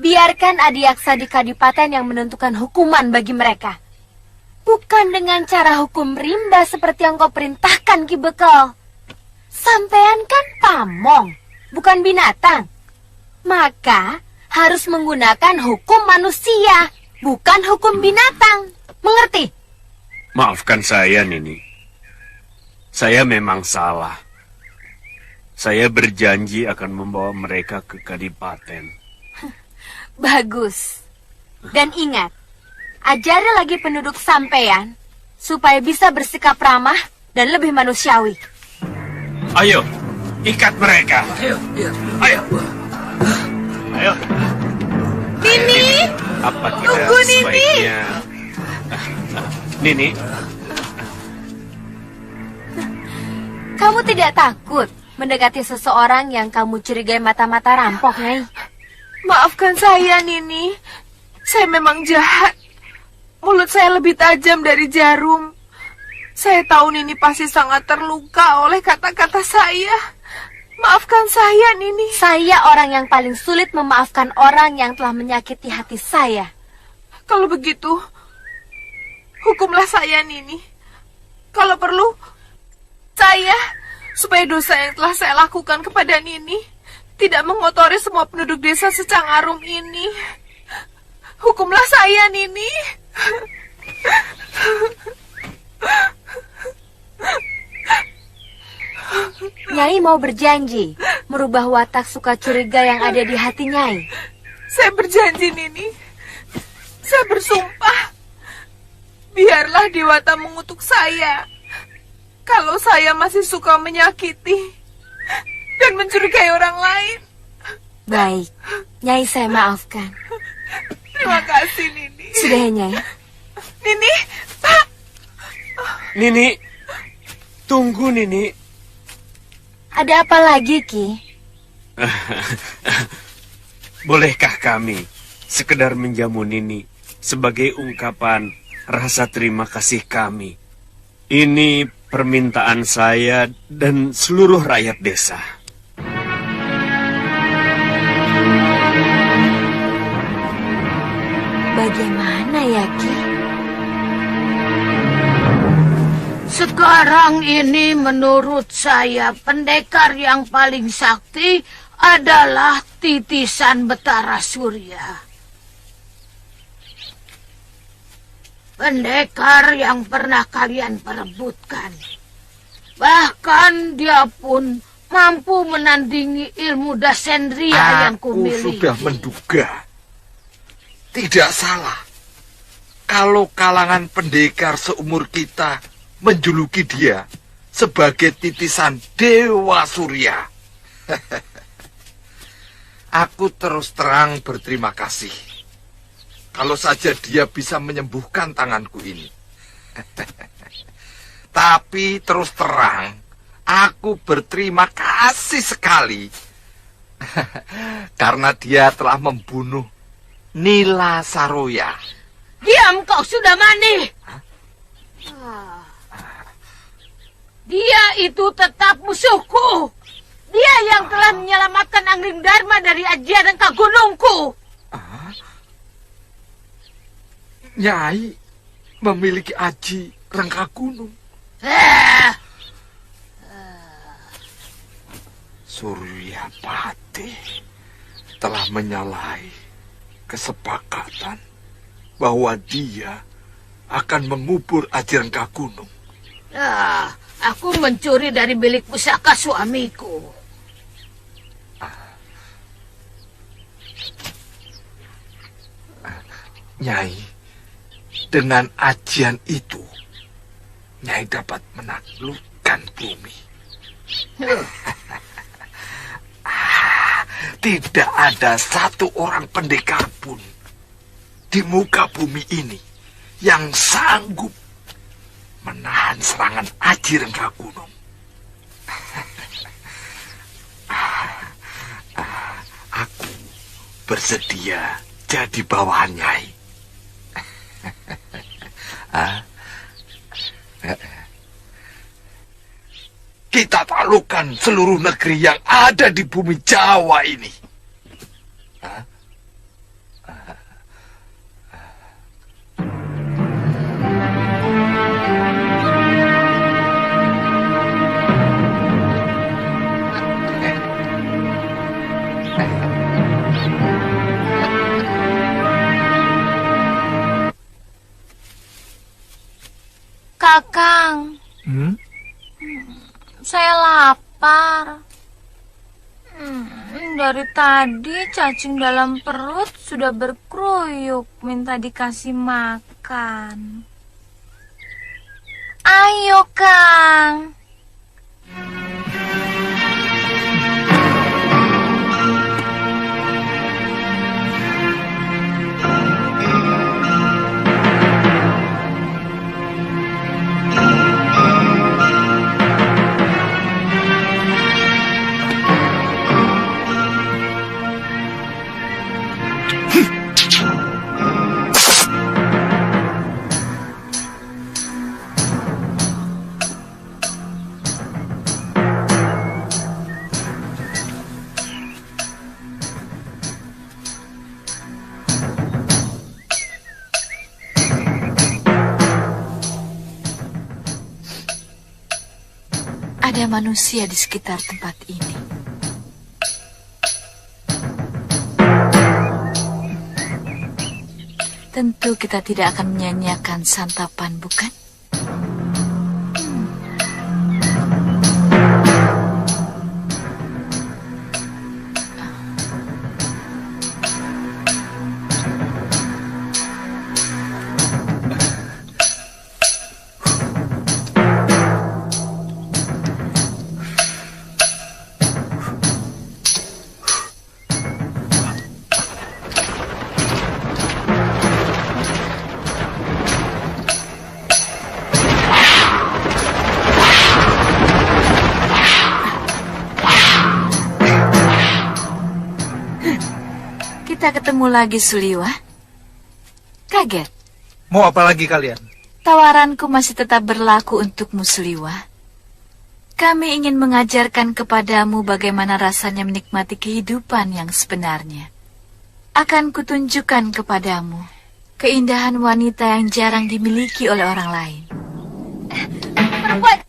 Biarkan Adiaksa di Kadipaten yang menentukan hukuman bagi mereka. Bukan dengan cara hukum rimba seperti yang kau perintahkan, Ki Bekal. Sampean kan pamong, bukan binatang. Maka harus menggunakan hukum manusia, bukan hukum binatang. Mengerti? Maafkan saya, Nini. Saya memang salah. Saya berjanji akan membawa mereka ke Kadipaten. Bagus. Dan ingat, ajari lagi penduduk sampean supaya bisa bersikap ramah dan lebih manusiawi. Ayo, ikat mereka. Ayo. Nini, Apa kita tunggu, Nini. sebaiknya... Nini, Kamu tidak takut mendekati seseorang yang kamu curigai mata-mata rampok, Nyai? Maafkan saya, Nini. Saya memang jahat. Mulut saya lebih tajam dari jarum. Saya tahu Nini pasti sangat terluka oleh kata-kata saya. Maafkan saya, Nini. Saya orang yang paling sulit memaafkan orang yang telah menyakiti hati saya. Kalau begitu, hukumlah saya, Nini. Kalau perlu, saya, supaya dosa yang telah saya lakukan kepada Nini tidak mengotori semua penduduk desa Secangarum ini. Hukumlah saya, Nini. Nyai mau berjanji merubah watak suka curiga yang ada di hati Nyai. Saya berjanji, Nini. Saya bersumpah. Biarlah Dewata mengutuk saya kalau saya masih suka menyakiti dan mencurigai orang lain. Baik, Nyai saya maafkan. Terima kasih, Nini. Sudah ya, Nyai? Nini, Pak. Nini, tunggu, Nini. Ada apa lagi, Ki? Bolehkah kami sekedar menjamu Nini sebagai ungkapan rasa terima kasih kami? Ini permintaan saya dan seluruh rakyat desa. Bagaimana ya, Ki? Sekarang ini menurut saya pendekar yang paling sakti adalah titisan Betara Surya. Pendekar yang pernah kalian perebutkan. Bahkan dia pun mampu menandingi ilmu Dasendria yang kumiliki. Aku sudah menduga. Tidak salah. Kalau kalangan pendekar seumur kita menjuluki dia sebagai titisan Dewa Surya. Aku terus terang berterima kasih. Kalau saja dia bisa menyembuhkan tanganku ini. Tapi terus terang, aku berterima kasih sekali. Karena dia telah membunuh Nila Saroya. Diam kau sudah mani. Dia itu tetap musuhku. Dia yang telah menyelamatkan Angling Dharma dari ajian Rengka Gunungku. Nyai memiliki aji Rengka Gunung. Suryapati telah menyalahi kesepakatan bahwa dia akan mengubur aji Rengka Gunung. Aku mencuri dari bilik pusaka suamiku. Nyai, dengan ajian itu, Nyai dapat menaklukkan bumi. Tidak ada satu orang pendekar pun di muka bumi ini yang sanggup menahan serangan aji Rengka Gunung. Aku bersedia jadi bawahan Nyai. Kita taklukkan seluruh negeri yang ada di bumi Jawa ini. Kakang. Saya lapar. Dari tadi cacing dalam perut sudah berkeruyuk minta dikasih makan. Ayo, Kang. Ada manusia di sekitar tempat ini. Tentu kita tidak akan menyanyiakan santapan, bukan? Kita ketemu lagi, Suliwa. Kaget. Mau apa lagi kalian? Tawaranku masih tetap berlaku untukmu, Suliwa. Kami ingin mengajarkan kepadamu bagaimana rasanya menikmati kehidupan yang sebenarnya. Akan kutunjukkan kepadamu keindahan wanita yang jarang dimiliki oleh orang lain. Perempuan.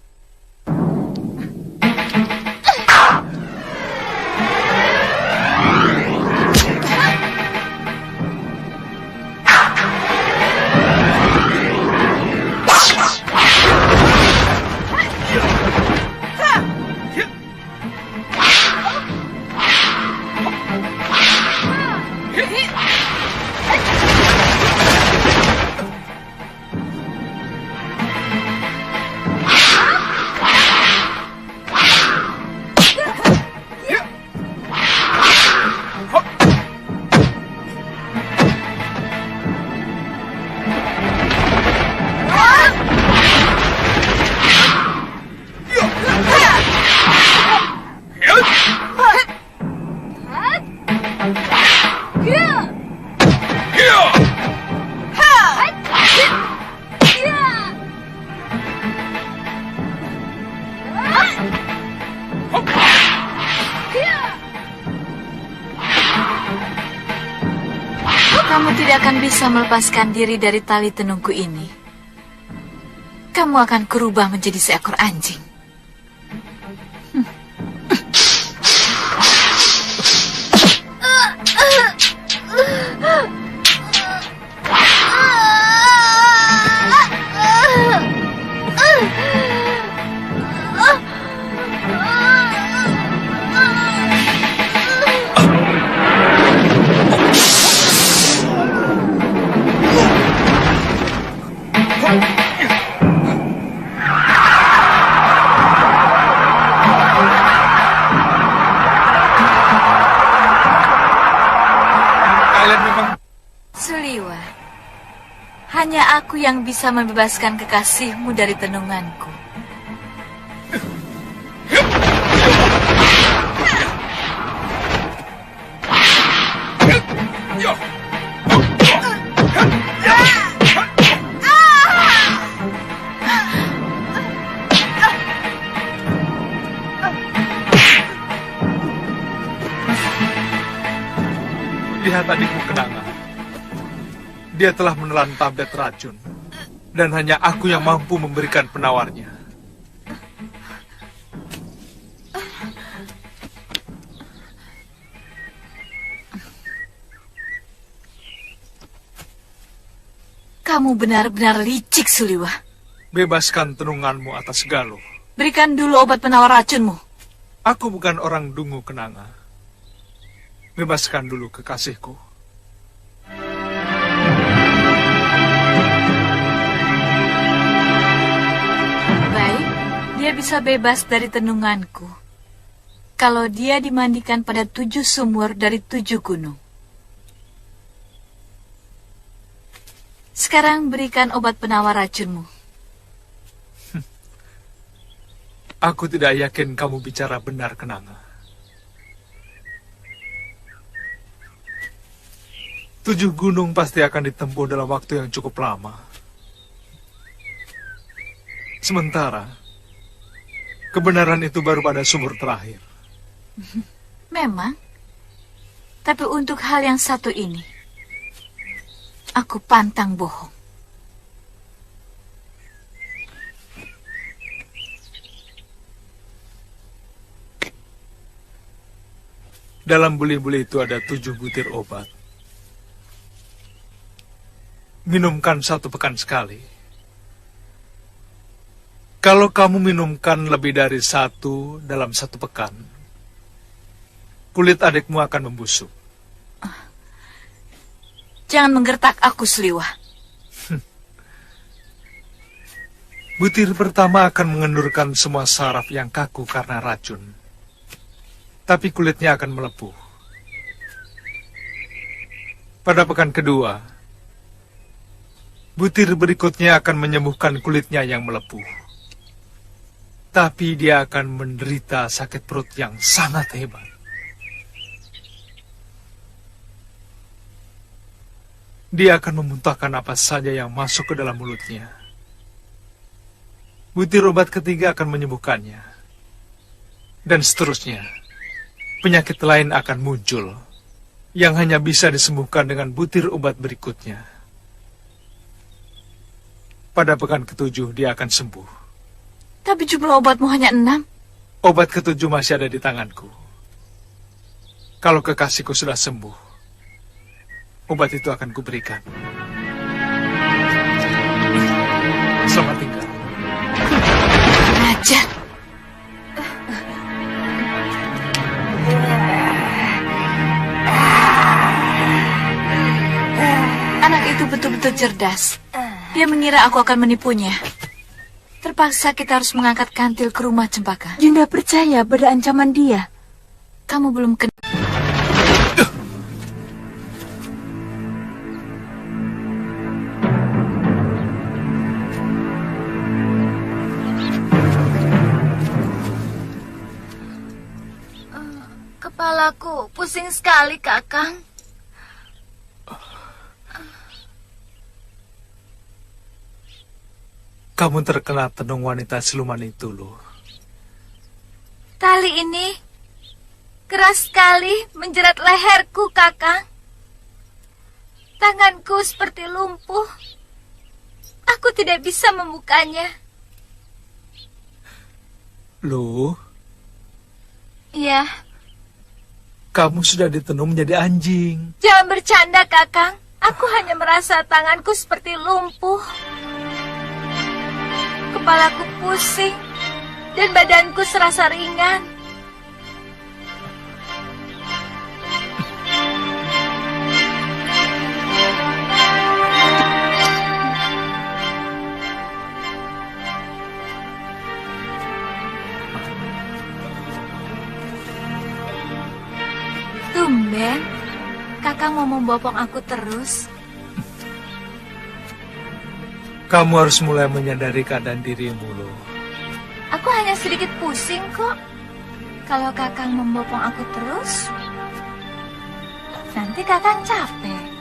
Kamu tidak akan bisa melepaskan diri dari tali tenungku ini. Kamu akan kurubah menjadi seekor anjing. Suliwa, hanya aku yang bisa membebaskan kekasihmu dari tenunganku. Lihat adikmu Kenanga. Dia telah menelan tablet racun. Dan hanya aku yang mampu memberikan penawarnya. Kamu benar-benar licik, Suliwa. Bebaskan tenunganmu atas Galuh. Berikan dulu obat penawar racunmu. Aku bukan orang dungu Kenanga. Bebaskan dulu kekasihku. Baik, dia bisa bebas dari tenunganku. Kalau dia dimandikan pada 7 sumur dari 7 gunung. Sekarang berikan obat penawar racunmu. Aku tidak yakin kamu bicara benar, Kenanga. 7 gunung pasti akan ditempuh dalam waktu yang cukup lama. Sementara, kebenaran itu baru pada sumur terakhir. Memang. Tapi untuk hal yang satu ini, aku pantang bohong. Dalam buli-buli itu ada 7 butir obat. Minumkan 1 pekan sekali. Kalau kamu minumkan lebih dari 1 dalam 1 pekan, kulit adikmu akan membusuk. Jangan menggertak aku, Suliwa. Butir pertama akan mengendurkan semua saraf yang kaku karena racun. Tapi kulitnya akan melepuh. Pada pekan kedua, butir berikutnya akan menyembuhkan kulitnya yang melepuh. Tapi dia akan menderita sakit perut yang sangat hebat. dia akan memuntahkan apa saja yang masuk ke dalam mulutnya. Butir obat ketiga akan menyembuhkannya. Dan seterusnya, penyakit lain akan muncul yang hanya bisa disembuhkan dengan butir obat berikutnya. Pada pekan ketujuh dia akan sembuh. Tapi jumlah obatmu hanya 6. Obat ketujuh masih ada di tanganku. Kalau kekasihku sudah sembuh, obat itu akan kuberikan. Selamat tinggal. Raja. Anak itu betul-betul cerdas. Dia mengira aku akan menipunya. Terpaksa kita harus mengangkat kantil ke rumah Cempaka. Yunda percaya pada ancaman dia. Kamu belum kenal. Kepalaku pusing sekali, Kakang. Kamu terkena tenung wanita siluman itu, loh. Tali ini keras sekali menjerat leherku, Kakang. Tanganku seperti lumpuh. Aku tidak bisa membukanya. Loh, Iya, kamu sudah ditenung menjadi anjing. jangan bercanda, Kakang. Aku hanya merasa tanganku seperti lumpuh. Kepalaku pusing dan badanku serasa ringan. Tumben, Kakang mau membopong aku terus. Kamu harus mulai menyadari keadaan dirimu, loh. Aku hanya sedikit pusing kok. Kalau Kakang membopong aku terus, nanti Kakang capek.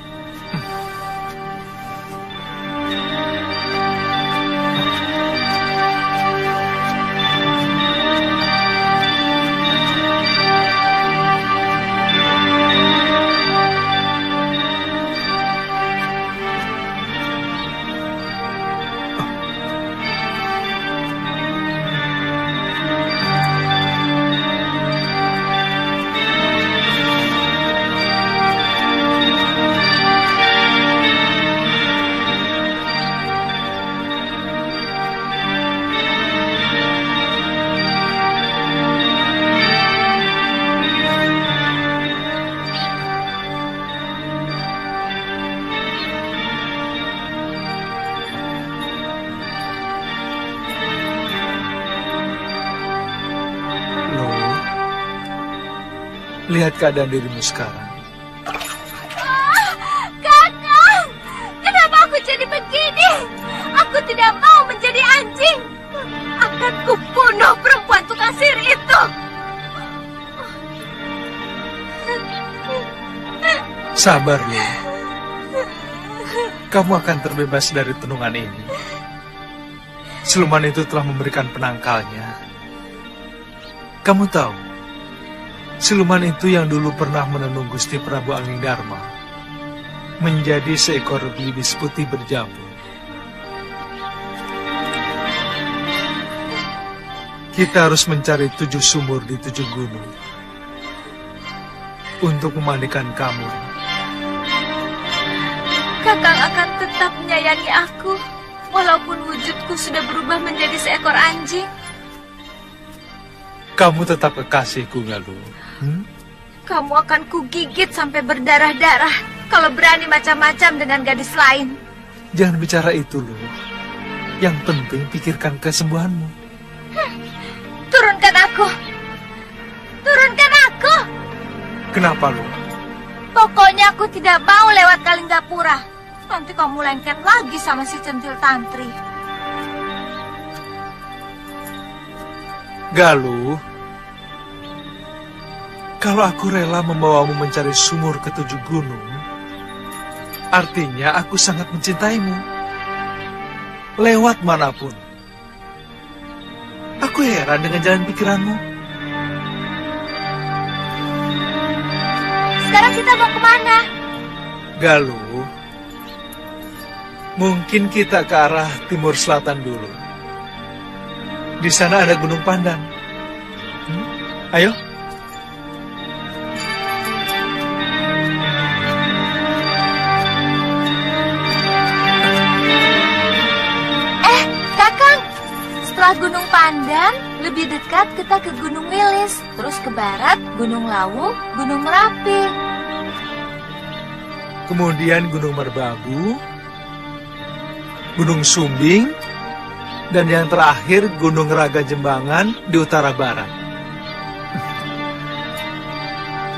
Lihat keadaan dirimu sekarang. Kakang, kenapa aku jadi begini? Aku tidak mau menjadi anjing. Akan kubunuh perempuan tukang sihir itu. Sabar, Lu. Kamu akan terbebas dari tenungan ini. Siluman itu telah memberikan penangkalnya. Kamu tahu, siluman itu yang dulu pernah menenung Gusti Prabu Anglingdarma menjadi seekor belibis putih berjambul. Kita harus mencari 7 sumur di 7 gunung untuk memandikan kamu. Kakang akan tetap menyayangi aku, walaupun wujudku sudah berubah menjadi seekor anjing. Kamu tetap kekasihku, Galuh. Kamu akan kugigit sampai berdarah-darah kalau berani macam-macam dengan gadis lain. Jangan bicara itu, Lu. Yang penting pikirkan kesembuhanmu. Turunkan aku! Turunkan aku! Kenapa, Lu? Pokoknya aku tidak mau lewat Kalinggapura. Nanti kamu lengket lagi sama si centil tantri. Galuh, kalau aku rela membawamu mencari sumur ke 7 gunung, Artinya aku sangat mencintaimu. Lewat manapun. Aku heran dengan jalan pikiranmu. Sekarang kita mau kemana? Galuh, mungkin kita ke arah timur selatan dulu. Di sana ada Gunung Pandan. Ayo. Kakang, setelah Gunung Pandan, lebih dekat kita ke Gunung Wilis, terus ke barat, Gunung Lawu, Gunung Merapi. Kemudian Gunung Merbabu, Gunung Sumbing, dan yang terakhir Gunung Raga Jembangan di utara barat.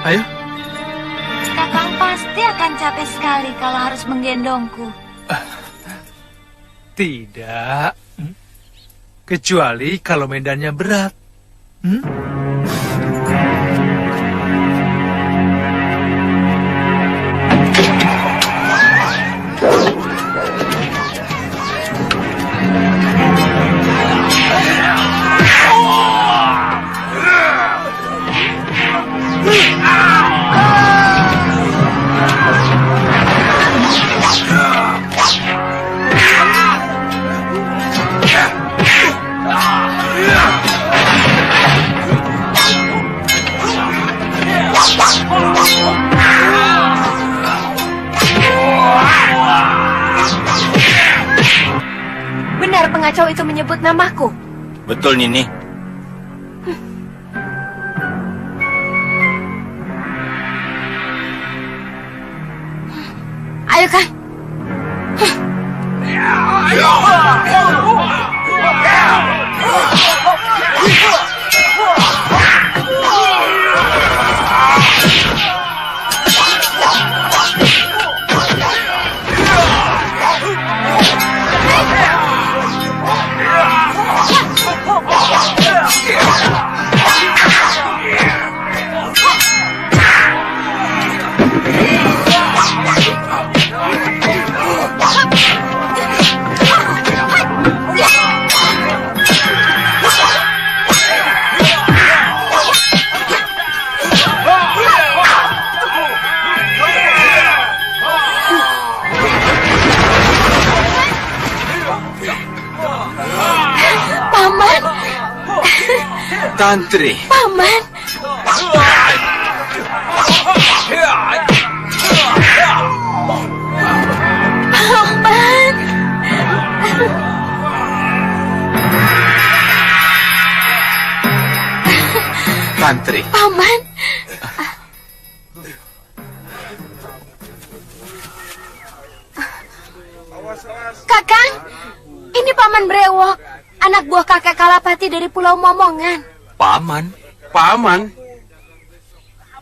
Ayo. Kakang pasti akan capek sekali kalau harus menggendongku. Tidak. Kecuali kalau medannya berat. Benar pengacau itu menyebut namaku. Betul, Nini. Ayo, Kang. Tantri. Paman. Paman. Tantri. Paman. Kakang, ini Paman Brewok, anak buah kakek Kalapati dari Pulau Momongan. Paman? Paman?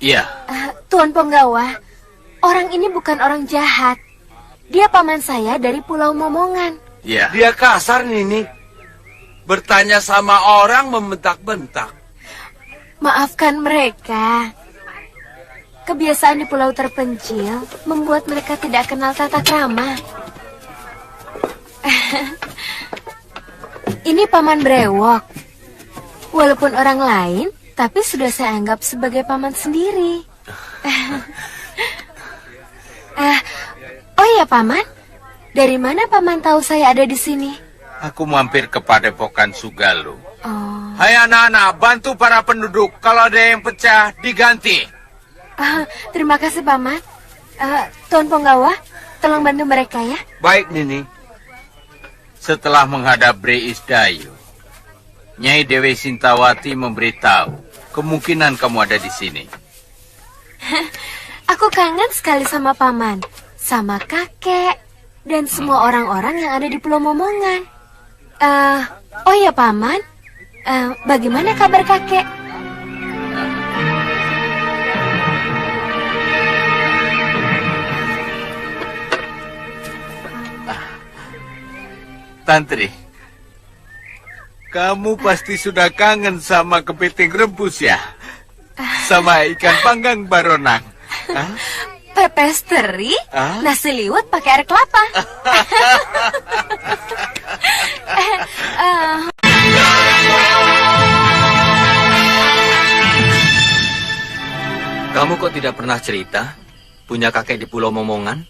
Iya. Tuan Penggawa, orang ini bukan orang jahat. Dia paman saya dari Pulau Momongan. Iya. Dia kasar, Nini. Bertanya sama orang membentak-bentak. Maafkan mereka. Kebiasaan di pulau terpencil membuat mereka tidak kenal tata krama. Ini Paman Brewok. Walaupun orang lain, tapi sudah saya anggap sebagai paman sendiri. Oh iya, Paman. Dari mana Paman tahu saya ada di sini? Aku mampir ke Padepokan Sugalu. Oh. Hai anak-anak, bantu para penduduk. Kalau ada yang pecah, diganti. Terima kasih, Paman. Tuan Penggawa, tolong bantu mereka ya. Baik, Nini. Setelah menghadap Bre Isdayu, Nyai Dewi Sintawati memberitahu kemungkinan kamu ada di sini. Aku kangen sekali sama Paman, sama kakek, dan semua orang-orang yang ada di Pulau Momongan. Oh ya, Paman, bagaimana kabar kakek? Tantri, kamu pasti sudah kangen sama kepiting rebus ya? Sama ikan panggang baronang. Pepes teri, nasi liwet pakai air kelapa. Kamu kok tidak pernah cerita? Punya kakek di Pulau Momongan?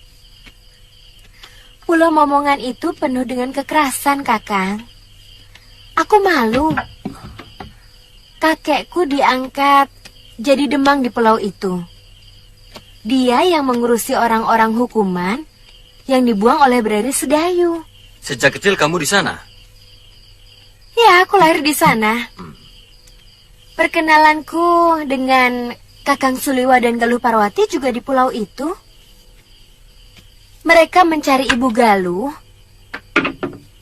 Pulau Momongan itu penuh dengan kekerasan, Kakang. Aku malu. Kakekku diangkat jadi demang di pulau itu. Dia yang mengurusi orang-orang hukuman yang dibuang oleh Breri Sedayu. Sejak kecil kamu di sana? Ya, aku lahir di sana. Perkenalanku dengan Kakang Suliwa dan Galuh Parwati juga di pulau itu. Mereka mencari Ibu Galuh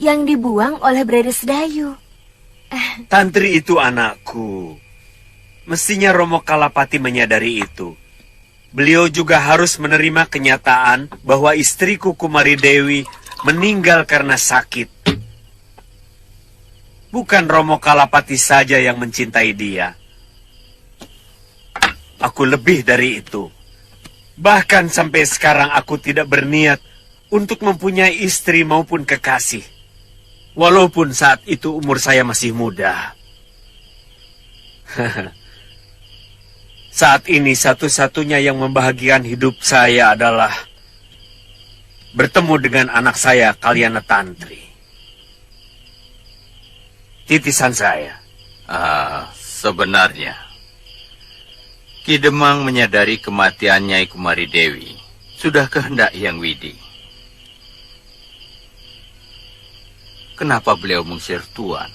yang dibuang oleh Breri Sedayu. Tantri itu anakku. Mestinya Romo Kalapati menyadari itu. Beliau juga harus menerima kenyataan bahwa istriku Kumari Dewi meninggal karena sakit. Bukan Romo Kalapati saja yang mencintai dia. Aku lebih dari itu. Bahkan sampai sekarang aku tidak berniat untuk mempunyai istri maupun kekasih. Walaupun saat itu umur saya masih muda. Saat ini satu-satunya yang membahagiakan hidup saya adalah bertemu dengan anak saya, Kalyana Tantri. Titisan saya. Sebenarnya, Ki Demang menyadari kematian Nyai Kumari Dewi sudah kehendak Hyang Widi. Kenapa beliau mengusir Tuan?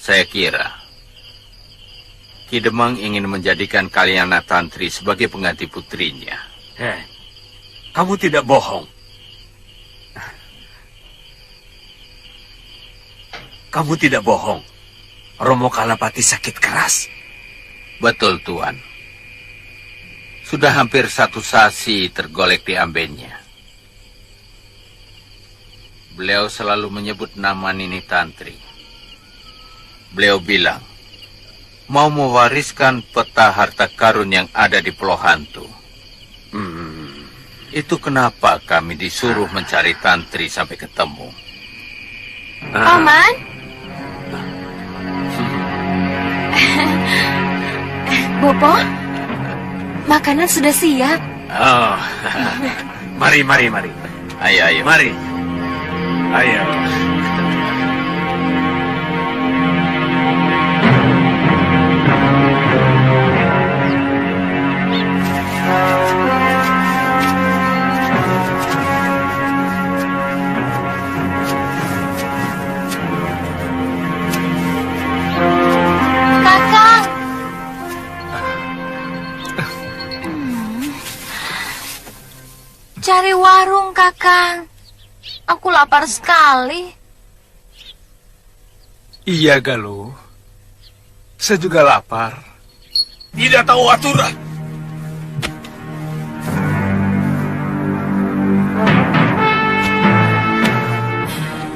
Saya kira Ki Demang ingin menjadikan Kalyana Tantri sebagai pengganti putrinya. Kamu tidak bohong. Kamu tidak bohong. Romo Kalapati sakit keras. Betul, Tuan. Sudah hampir 1 sasi tergolek di ambennya. Beliau selalu menyebut nama Nini Tantri. Beliau bilang, mau mewariskan peta harta karun yang ada di Pulau Hantu. Itu kenapa kami disuruh mencari Tantri sampai ketemu. Paman? Bopo, makanan sudah siap. Oh, mari. Ayo. Mari. Ayo. Kakang. Cari warung, Kakang. Aku lapar sekali. Iya, Galuh. Saya juga lapar. Tidak tahu aturan.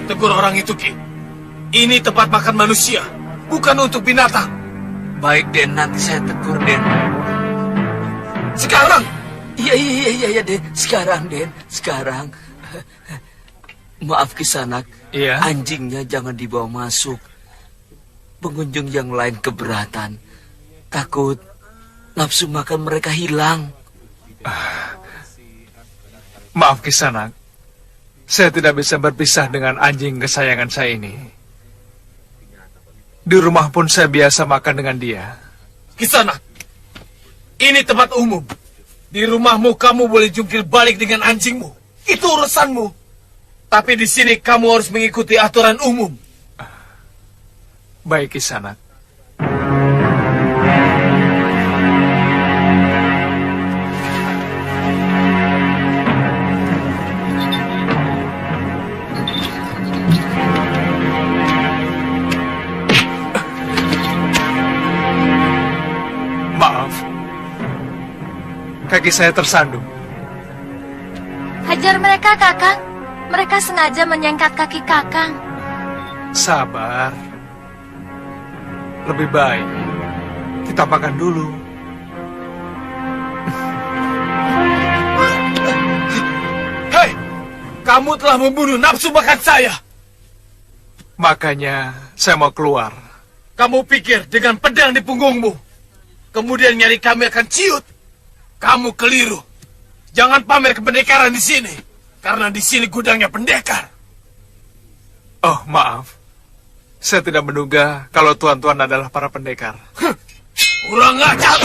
Tegur orang itu, Ki. Ini tempat makan manusia, bukan untuk binatang. Baik, Den. Nanti saya tegur, Den. Sekarang? Iya, Den. Sekarang, Den. Sekarang. Maaf, Kisanak. Iya. Anjingnya jangan dibawa masuk. Pengunjung yang lain keberatan. Takut nafsu makan mereka hilang. Maaf, Kisanak. Saya tidak bisa berpisah dengan anjing kesayangan saya ini. Di rumah pun saya biasa makan dengan dia. Kisanak, ini tempat umum. Di rumahmu kamu boleh jungkir balik dengan anjingmu. Itu urusanmu. Tapi di sini kamu harus mengikuti aturan umum. Baik, Kisanak. Maaf. Kaki saya tersandung. Hajar mereka, Kakang. Mereka sengaja menyengkat kaki Kakang. Sabar. Lebih baik kita makan dulu. Kamu telah membunuh nafsu makan saya. Makanya saya mau keluar. Kamu pikir dengan pedang di punggungmu, kemudian nyari kami akan ciut? Kamu keliru. Jangan pamer kependekaran di sini, karena di sini gudangnya pendekar. Oh, maaf. Saya tidak menduga kalau tuan-tuan adalah para pendekar. Kurang ajar.